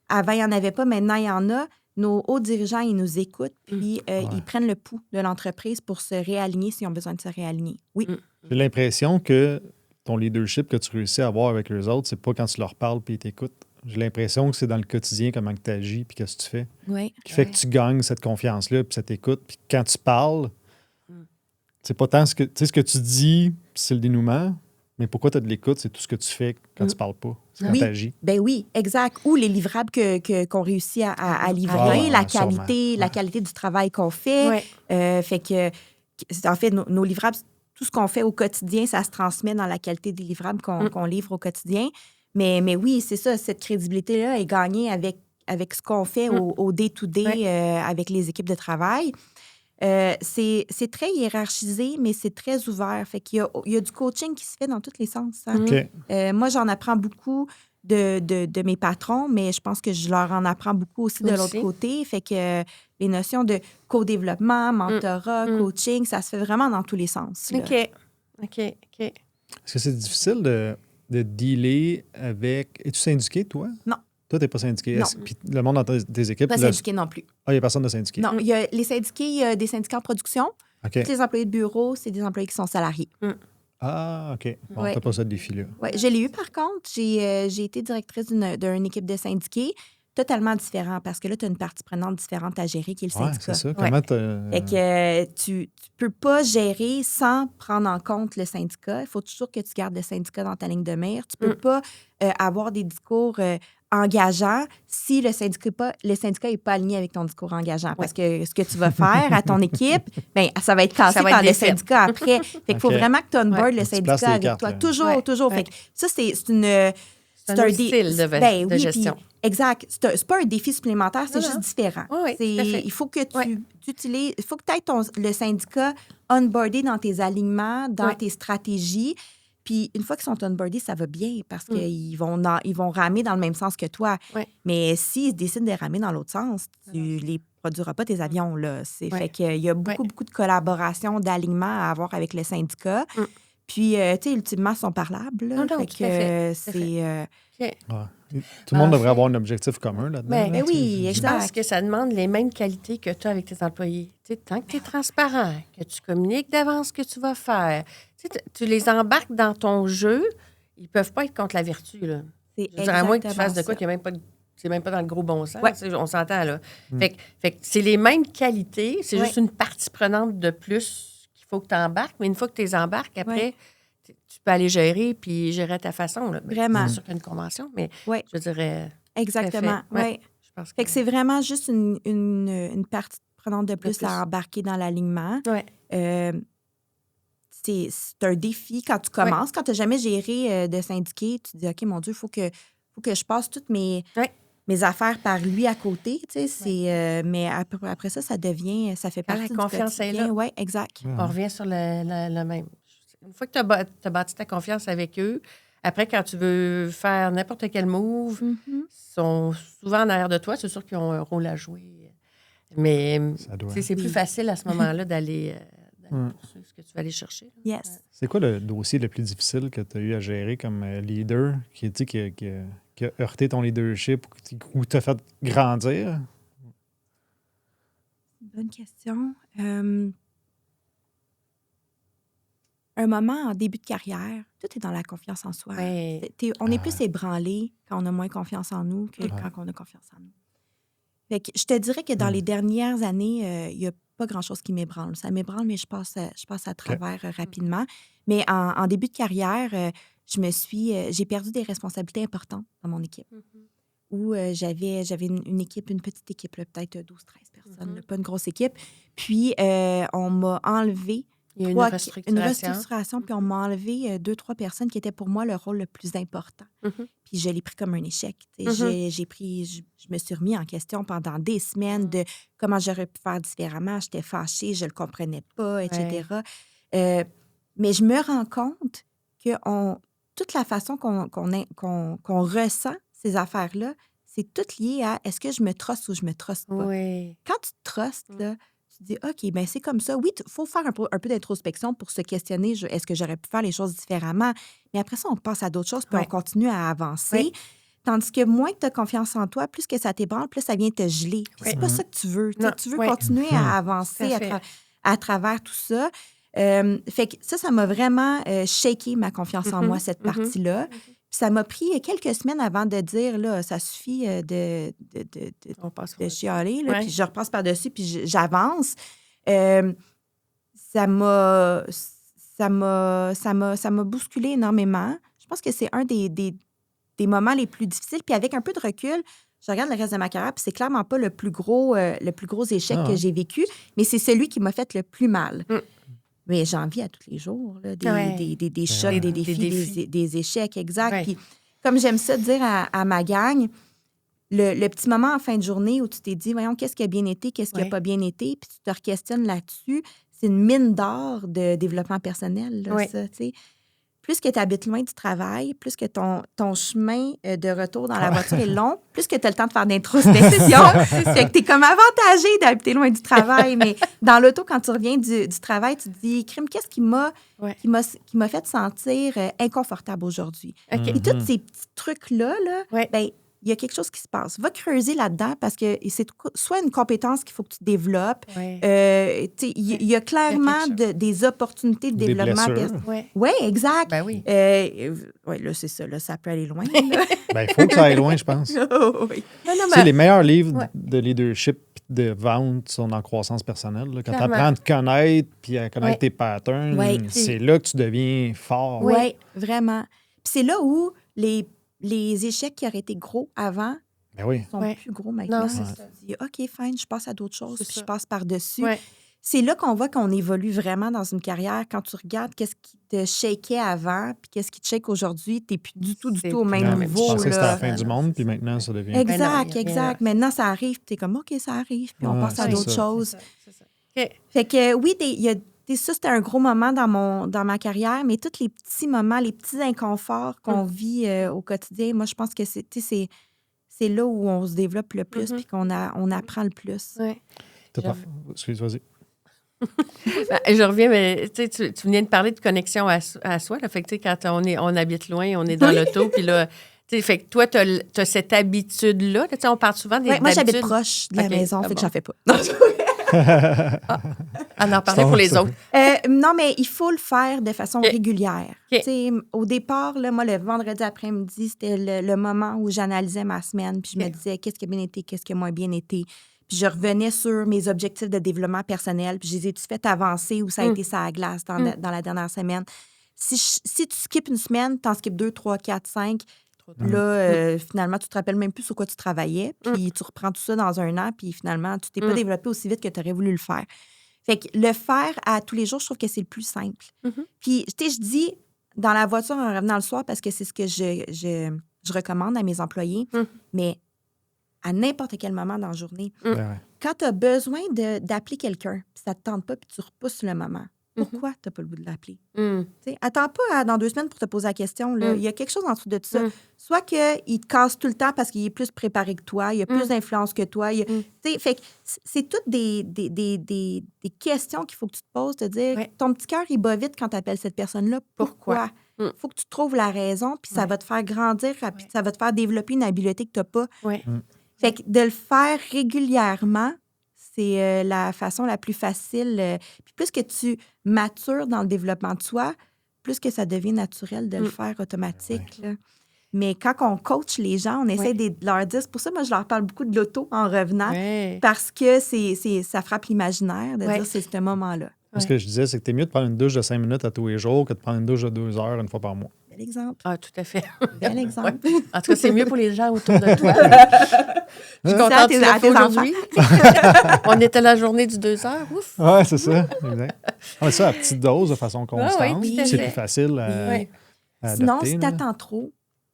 Avant, il n'y en avait pas, maintenant, il y en a. Nos hauts dirigeants, ils nous écoutent, puis ils prennent le pouls de l'entreprise pour se réaligner s'ils ont besoin de se réaligner. Oui. J'ai l'impression que ton leadership que tu réussis à avoir avec eux autres, c'est pas quand tu leur parles puis ils t'écoutent. J'ai l'impression que c'est dans le quotidien comment tu agis puis qu'est-ce que tu fais. Oui. Qui fait que tu gagnes cette confiance-là puis cette écoute. Puis quand tu parles, c'est pas tant ce que tu dis, c'est le dénouement, mais pourquoi tu as de l'écoute, c'est tout ce que tu fais quand tu parles pas. C'est quand Oui. tu agis. Ben oui, exact. Ou les livrables qu'on réussit à livrer, Ouais, la sûrement. qualité, la qualité du travail qu'on fait. Ouais. Fait que, en fait, nos livrables, tout ce qu'on fait au quotidien, ça se transmet dans la qualité des livrables qu'on livre au quotidien. Mais oui, c'est ça, cette crédibilité-là est gagnée avec ce qu'on fait au day-to-day avec les équipes de travail. C'est très hiérarchisé, mais c'est très ouvert. Fait qu'il y a du coaching qui se fait dans tous les sens. Hein? OK. Moi, j'en apprends beaucoup de mes patrons, mais je pense que je leur en apprends beaucoup aussi de l'autre côté. Fait que les notions de co-développement, mentorat, coaching, ça se fait vraiment dans tous les sens. Là. OK. Est-ce que c'est difficile de de dealer avec... Es-tu syndiqué, toi? Non. Toi, tu n'es pas syndiqué. Non. Puis le monde dans tes équipes... Pas syndiqué non plus. Ah, il n'y a personne de syndiqué? Non, il y a les syndiqués, il y a des syndicats en production. OK. Tous les employés de bureau, c'est des employés qui sont salariés. Ah, OK. Bon, Ouais. t'as pas ça de défi-là. Oui, je l'ai eu par contre. J'ai été directrice d'une équipe de syndiqués, totalement différent parce que là, tu as une partie prenante différente à gérer qui est le Ouais, syndicat. c'est ça. Comment Fait que tu peux pas gérer sans prendre en compte le syndicat. Il faut toujours que tu gardes le syndicat dans ta ligne de mire. Tu peux pas avoir des discours engageants si le syndicat n'est pas aligné avec ton discours engageant. Parce que ce que tu vas faire à ton équipe, bien, ça va être cassé Ça va par être le défait. syndicat après. Fait qu'il faut OK. vraiment que tu onboard le Faut que tu syndicat places les avec cartes, toi. là. Toujours, Ouais. toujours. Ouais. Fait que ça, c'est un autre style de gestion. puis, exact. C'est pas un défi supplémentaire, c'est Non, juste non. différent. Oui, tout à fait. Il faut que tu Ouais. utilises, il faut que tu aies le syndicat onboardé dans tes alignements, dans Ouais. tes stratégies. Puis une fois qu'ils sont onboardés, ça va bien parce qu'ils vont ramer dans le même sens que toi. Ouais. Mais s'ils décident de ramer dans l'autre sens, tu les produiras pas tes avions. Là. Fait qu'il y a beaucoup de collaboration, d'alignement à avoir avec le syndicat. Puis, tu sais, ultimement, ils sont parlables. Là. Non, Fait tout à fait. que c'est... OK. Ouais. Tout le monde devrait avoir un objectif commun là-dedans. Mais- là, Ben oui, tu sais. Je exact. pense que ça demande les mêmes qualités que tu as avec tes employés. Tu sais, tant que tu es transparent, que tu communiques d'avance ce que tu vas faire, tu sais, tu les embarques dans ton jeu, ils ne peuvent pas être contre la vertu. Là. C'est Je veux dire, à moins que tu exactement fasses de quoi ça. qui n'est même pas... C'est même pas dans le gros bon sens. Ouais. Tu sais, on s'entend, là. Fait que c'est les mêmes qualités, c'est Ouais. juste une partie prenante de plus qu'il faut que tu embarques. Mais une fois que tu les embarques, après, tu peux aller gérer puis gérer à ta façon. Là. Vraiment. C'est sûr qu'il y a une convention, mais Ouais. je dirais... Exactement. Tout à fait. Ouais. Je pense Fait que c'est vraiment juste une partie prenante de plus plus. à embarquer dans l'alignement. Ouais. C'est un défi quand tu commences. Quand tu n'as jamais géré de syndiqué, tu te dis, OK, mon Dieu, il faut que je passe toutes mes affaires par lui à côté. Tu sais, mais après ça, ça fait Quand partie la du confiance est quotidien. là. Oui, exact. On revient sur le même. Une fois que tu as bâti ta confiance avec eux, après, quand tu veux faire n'importe quel move, ils sont souvent en arrière de toi. C'est sûr qu'ils ont un rôle à jouer. Mais Ça doit. c'est plus facile à ce moment-là d'aller poursuivre ce que tu vas aller chercher. Là. Yes. C'est quoi le dossier le plus difficile que tu as eu à gérer comme leader qui a heurté ton leadership ou t'a fait grandir? Bonne question. Un moment en début de carrière, tout est dans la confiance en soi. Ouais. On est plus ébranlé quand on a moins confiance en nous que quand on a confiance en nous. Fait que je te dirais que dans les dernières années, il n'y a pas grand-chose qui m'ébranle. Ça m'ébranle, mais je passe à travers rapidement. Mais en début de carrière, j'ai perdu des responsabilités importantes dans mon équipe. Où j'avais une équipe, une petite équipe, là, peut-être 12-13 personnes, là, pas une grosse équipe. Puis, on m'a enlevé Il y a une restructuration. puis on m'a enlevé 2-3 personnes qui étaient pour moi le rôle le plus important. Puis je l'ai pris comme un échec. Je me suis remis en question pendant des semaines de comment j'aurais pu faire différemment. J'étais fâchée, je le comprenais pas, etc. Mais je me rends compte que toute la façon qu'on ressent ces affaires-là, c'est tout lié à est-ce que je me truste ou je me truste pas. Oui. Quand tu te trustes, là, tu te dis, OK, bien c'est comme ça. Oui, il faut faire un peu d'introspection pour se questionner, est-ce que j'aurais pu faire les choses différemment? Mais après ça, on passe à d'autres choses, puis on continue à avancer. Oui. Tandis que moins que tu as confiance en toi, plus que ça t'ébranle, plus ça vient te geler. Puis c'est pas ça que tu veux. Non. Tu veux Oui. continuer à avancer Tout à fait. à travers tout ça. Fait que ça m'a vraiment shaké ma confiance en moi, cette partie-là. Puis ça m'a pris quelques semaines avant de dire, là, ça suffit de chialer, là, puis je repasse par-dessus, puis j'avance. Ça m'a bousculé énormément. Je pense que c'est un des moments les plus difficiles. Puis avec un peu de recul, je regarde le reste de ma carrière, puis c'est clairement pas le plus gros échec que j'ai vécu, mais c'est celui qui m'a fait le plus mal. Mais j'en vis à tous les jours, là, des chocs, des défis, des échecs, exact. Ouais. Puis comme j'aime ça dire à ma gang, le petit moment en fin de journée où tu t'es dit, voyons, qu'est-ce qui a bien été, qu'est-ce qui n'a pas bien été, puis tu te re-questionnes là-dessus, c'est une mine d'or de développement personnel, là, ça, tu sais. plus que tu habites loin du travail, plus que ton chemin de retour dans la voiture est long, plus que tu as le temps de faire d'introspection. Fait que tu es comme avantagé d'habiter loin du travail. Mais dans l'auto, quand tu reviens du travail, tu te dis, crime, qu'est-ce qui m'a fait sentir inconfortable aujourd'hui? OK. Et tous ces petits trucs-là, Ouais. ben, il y a quelque chose qui se passe. Va creuser là-dedans parce que c'est soit une compétence qu'il faut que tu développes. Ouais. Il y a clairement des opportunités de Des développement. blessures. Ouais. Oui, exact. Ben oui. Oui, là, c'est ça. Là, ça peut aller loin. Là. Ben, il faut que ça aille loin, je pense. Tu Oh, oui. Non, non, sais, les meilleurs livres Ouais. de leadership de vente sont en croissance personnelle. Là. Quand tu Clairement. apprends à te connaître puis à connaître Ouais. tes patterns, Ouais. c'est là que tu deviens fort. Oui, Oui. vraiment. Puis c'est là où les échecs qui auraient été gros avant Ben oui. sont Ouais. plus gros maintenant. Non, c'est Ouais. ça. Tu dis, OK, fine, je passe à d'autres choses, C'est puis ça. je passe par-dessus. Ouais. C'est là qu'on voit qu'on évolue vraiment dans une carrière. Quand tu regardes qu'est-ce qui te shakeait avant, puis qu'est-ce qui te shake aujourd'hui, tu n'es plus du tout C'est au plus même la Non, même tu niveau. pensais que c'était la Là. fin du Non, monde, c'est puis ça. maintenant, ça devient... Ben non, Exact, il y a rien exact. Maintenant, ça arrive, puis tu es comme, OK, ça arrive, puis on Ouais, passe à c'est d'autres ça. choses. C'est ça. OK. Fait que oui, ça, c'était un gros moment dans ma carrière, mais tous les petits moments, les petits inconforts qu'on vit au quotidien, moi, je pense que c'est là où on se développe le plus puis on apprend le plus. Ouais. Excuse, vas-y. Ben, je reviens, mais tu viens de parler de connexion à soi. Là, fait que, tu sais, quand on habite loin, on est dans l'auto, puis là, tu sais, fait que toi, tu as cette habitude-là. Tu sais, on parle souvent des Ouais, moi, j'habite d'habitudes. proche de la OK, maison, ah fait que bon. j'en fais pas. On en parlait pour les autres. Non, mais il faut le faire de façon OK. régulière. OK. Tu sais, au départ, là, moi, le vendredi après-midi, c'était le moment où j'analysais ma semaine, puis je me OK. disais qu'est-ce qui a bien été, qu'est-ce qui a moins bien été. Puis je revenais sur mes objectifs de développement personnel, puis je les ai-tu fait avancer ou ça a été ça à glace dans la dernière semaine. Si tu skippes une semaine, t'en skippes 2, 3, 4, 5. Là, finalement, tu te rappelles même plus sur quoi tu travaillais, puis tu reprends tout ça dans un an, puis finalement, tu t'es pas développé aussi vite que tu aurais voulu le faire. Fait que le faire à tous les jours, je trouve que c'est le plus simple. Puis, tu sais, je dis dans la voiture en revenant le soir parce que c'est ce que je recommande à mes employés, mais à n'importe quel moment dans la journée, Ben ouais. quand tu as besoin d'appeler quelqu'un, puis ça ne te tente pas, puis tu repousses le moment, pourquoi tu n'as pas le goût de l'appeler? T'sais, attends pas dans 2 semaines pour te poser la question. Là. Il y a quelque chose en dessous de ça. Soit qu'il te casse tout le temps parce qu'il est plus préparé que toi, il a plus d'influence que toi. Fait que c'est toutes des questions qu'il faut que tu te poses, te dire, ton petit cœur, il bat vite quand tu appelles cette personne-là. Pourquoi? Il faut que tu trouves la raison, puis ça va te faire grandir, puis ça va te faire développer une habileté que tu n'as pas. Fait que de le faire régulièrement, c'est la façon la plus facile. Puis plus que tu matures dans le développement de soi, plus que ça devient naturel de le faire automatique. Là. Mais quand on coach les gens, on essaie de leur dire... C'est pour ça, moi, je leur parle beaucoup de l'auto en revenant, parce que ça frappe l'imaginaire de dire c'est ce moment-là. Ce que je disais, c'est que t'es mieux de prendre une douche de 5 minutes à tous les jours que de prendre une douche de 2 heures une fois par mois. Bel exemple. Ah, tout à fait. Bel exemple. En tout cas, c'est mieux pour les gens autour de toi. Je suis contente que tu l'as fait aujourd'hui. On était la journée du 2 heures. Ouf! Oui, c'est ça. Exact. Mais ça, à petite dose, de façon constante, tout à c'est fait. plus facile à Sinon, adapter, si là. t'attends trop,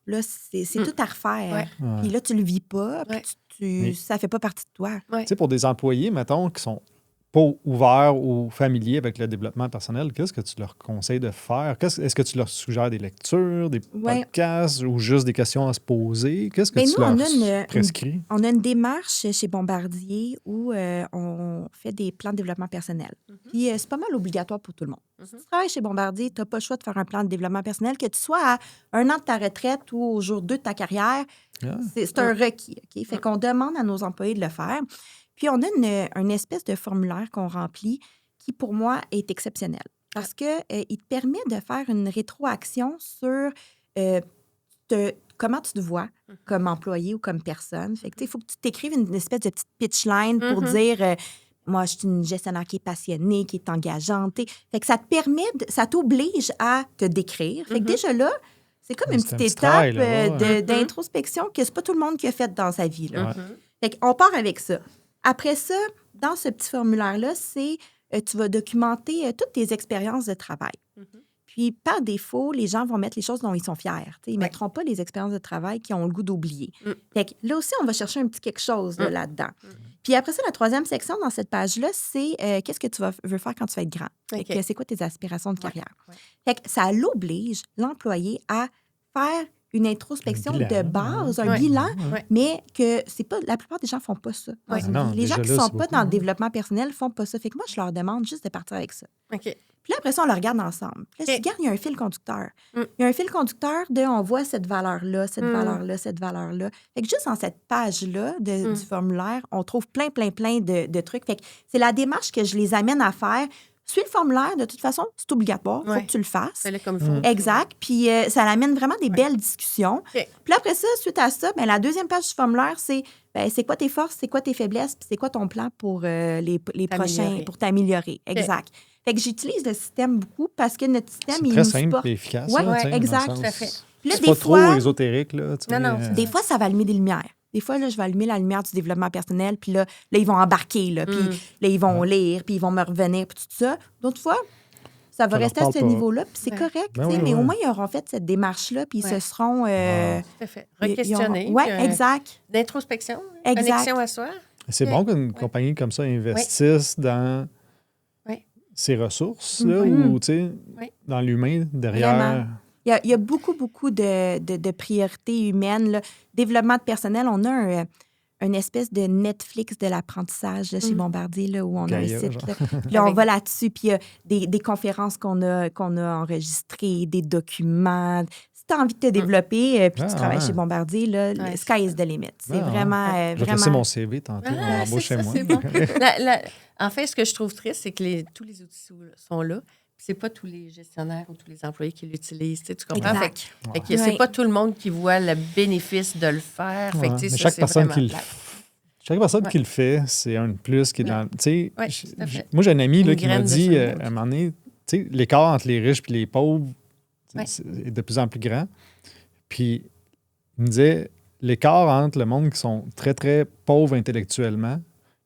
là, c'est tout à refaire. Ouais. Puis là, tu le vis pas, puis ça fait pas partie de toi. Tu sais, pour des employés, mettons, qui sont pas ouverts ou familiers avec le développement personnel, qu'est-ce que tu leur conseilles de faire? Est-ce que tu leur suggères des lectures, des podcasts ou juste des questions à se poser? Qu'est-ce que tu leur prescris? On a une démarche chez Bombardier où on fait des plans de développement personnel. Puis c'est pas mal obligatoire pour tout le monde. Si tu travailles chez Bombardier, tu n'as pas le choix de faire un plan de développement personnel, que tu sois à 1 an de ta retraite ou au jour 2 de ta carrière, c'est un requis. Okay? Fait qu'on demande à nos employés de le faire. Puis, on a une espèce de formulaire qu'on remplit qui, pour moi, est exceptionnel parce qu'il te permet de faire une rétroaction sur comment tu te vois comme employé ou comme personne. Fait que, il faut que tu t'écrives une espèce de petite pitch line pour dire moi, je suis une gestionnaire qui est passionnée, qui est engageante. Fait que ça te permet, ça t'oblige à te décrire. Fait que déjà là, c'est comme une petite étape d'introspection que c'est pas tout le monde qui a fait dans sa vie. Là. Fait qu'on part avec ça. Après ça, dans ce petit formulaire-là, tu vas documenter toutes tes expériences de travail. Puis, par défaut, les gens vont mettre les choses dont ils sont fiers. Ils ne mettront pas les expériences de travail qu'ils ont le goût d'oublier. Fait que là aussi, on va chercher un petit quelque chose là-dedans. Puis après ça, la troisième section dans cette page-là, c'est qu'est-ce que tu veux faire quand tu vas être grand? Fait que c'est quoi tes aspirations de carrière? Fait que ça l'oblige, l'employé, à faire une introspection de base, un bilan, mais que c'est pas... La plupart des gens font pas ça. Les gens qui sont pas dans le développement personnel font pas ça. Fait que moi, je leur demande juste de partir avec ça. Puis là, après ça, on le regarde ensemble. Puis là, regarde, il y a un fil conducteur. Il y a un fil conducteur de on voit cette valeur-là, cette valeur-là, cette valeur-là. Fait que juste dans cette page-là du formulaire, on trouve plein de trucs. Fait que c'est la démarche que je les amène à faire. Suis le formulaire, de toute façon, c'est obligatoire. Il faut que tu le fasses. Fais-le comme il faut. Exact. Puis ça amène vraiment des belles discussions. Puis après ça, suite à ça, la deuxième page du formulaire, c'est c'est quoi tes forces, c'est quoi tes faiblesses, puis c'est quoi ton plan pour les prochains, pour t'améliorer. Exact. Fait que j'utilise le système beaucoup parce que notre système, il nous supporte. C'est très simple et efficace. Oui, exact. Tout à fait. Puis là, c'est pas trop ésotérique. Là, non. Des fois, ça va allumer des lumières. Des fois, là, je vais allumer la lumière du développement personnel, puis là, ils vont embarquer, là, puis là, ils vont lire, puis ils vont me revenir, puis tout ça. D'autres fois, ça va rester à ce niveau-là, puis c'est correct, mais au moins, ils auront fait cette démarche-là, puis ils se seront... Tout à fait. Re-questionner. Oui, exact. D'introspection, connexion à soi. C'est bon qu'une compagnie comme ça investisse dans ses ressources, là, ou, tu sais, dans l'humain derrière... Vraiment. Il y a beaucoup de priorités humaines. Là. Développement de personnel, on a une espèce de Netflix de l'apprentissage là, chez Bombardier, là, où on a un site. Là. Puis là, on va là-dessus, puis il y a des conférences qu'on a enregistrées, des documents. Si tu as envie de te développer, puis tu travailles chez Bombardier, là, sky is the limit. C'est vraiment... Je vais laisser mon CV tantôt, embauchez-moi. C'est bon. En fait, ce que je trouve triste, c'est que tous les outils sont là. C'est pas tous les gestionnaires ou tous les employés qui l'utilisent. Tu comprends? Exact. Fait que c'est pas tout le monde qui voit le bénéfice de le faire. Fait que, chaque personne qui le fait, c'est un plus qui est dans... Moi, j'ai un ami là, qui m'a dit, à un moment donné, l'écart entre les riches et les pauvres est de plus en plus grand. Puis, il me disait, l'écart entre le monde qui sont très, très pauvres intellectuellement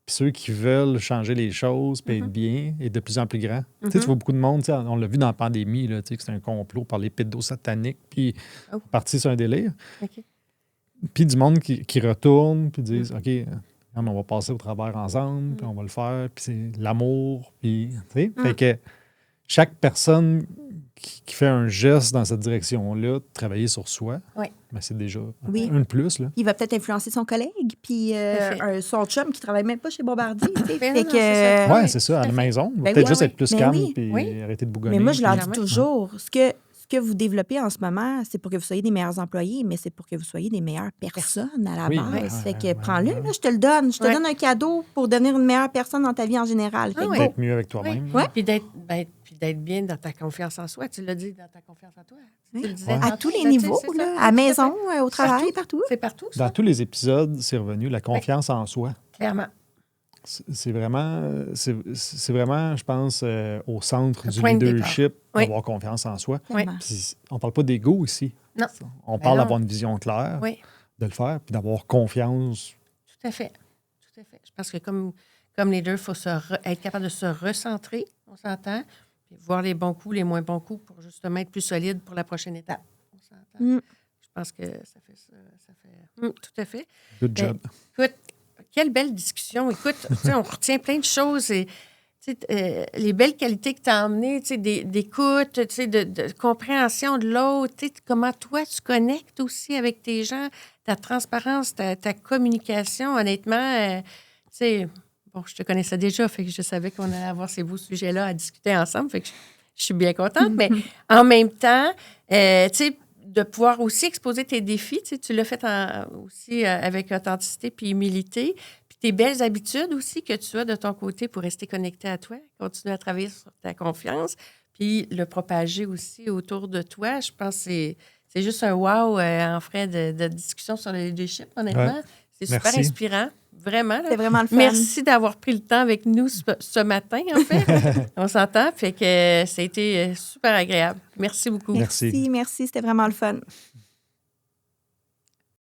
puis ceux qui veulent changer les choses puis être bien est de plus en plus grand. Tu vois beaucoup de monde, on l'a vu dans la pandémie, là, que c'est un complot par les pédosataniques, puis parti sur un délire. Puis du monde qui retourne, puis disent, OK, on va passer au travers ensemble, puis on va le faire, puis c'est l'amour, puis, tu sais. Fait que chaque personne qui fait un geste dans cette direction-là, de travailler sur soi, ben c'est déjà un de plus. Là. Il va peut-être influencer son collègue, puis son chum qui ne travaille même pas chez Bombardier. Oui, c'est ça, à la maison. Il va peut-être juste être plus calme puis arrêter de bougonner. Mais moi, je leur dis toujours, ce que vous développez en ce moment, c'est pour que vous soyez des meilleurs employés, mais c'est pour que vous soyez des meilleures personnes à la base. Fait que prends-le, là, je te le donne. Je te donne un cadeau pour devenir une meilleure personne dans ta vie en général. Fait d'être mieux avec toi-même. Puis d'être bien dans ta confiance en soi. Tu l'as dit, dans ta confiance en toi. Tu le disais à tous les niveaux, là, à la maison, au travail, partout. C'est partout. Dans tous les épisodes, c'est revenu la confiance en soi. Clairement. C'est vraiment, je pense, au centre du leadership, d'avoir confiance en soi. Puis on ne parle pas d'ego ici. Non. On parle d'avoir une vision claire, de le faire, puis d'avoir confiance. Tout à fait. Tout à fait. Je pense que comme leader, il faut être capable de se recentrer, on s'entend, puis voir les bons coups, les moins bons coups pour justement être plus solide pour la prochaine étape. On s'entend. Je pense que ça fait ça. Tout à fait. Good job. Écoute, quelle belle discussion. Écoute, on retient plein de choses. Et, les belles qualités que tu as emmenées, d'écoute, de compréhension de l'autre, comment toi, tu connectes aussi avec tes gens, ta transparence, ta communication. Honnêtement, bon, je te connaissais déjà, fait que je savais qu'on allait avoir ces beaux sujets-là à discuter ensemble. Fait que je suis bien contente. Mais en même temps, de pouvoir aussi exposer tes défis. Tu l'as fait aussi avec authenticité puis humilité. Puis tes belles habitudes aussi que tu as de ton côté pour rester connecté à toi, continuer à travailler sur ta confiance, puis le propager aussi autour de toi. Je pense que c'est juste un wow en frais de discussion sur le leadership, honnêtement. C'est super inspirant. Vraiment. C'est vraiment le fun. Merci d'avoir pris le temps avec nous ce matin, en fait. On s'entend. Fait que ça a été super agréable. Merci beaucoup. Merci. C'était vraiment le fun.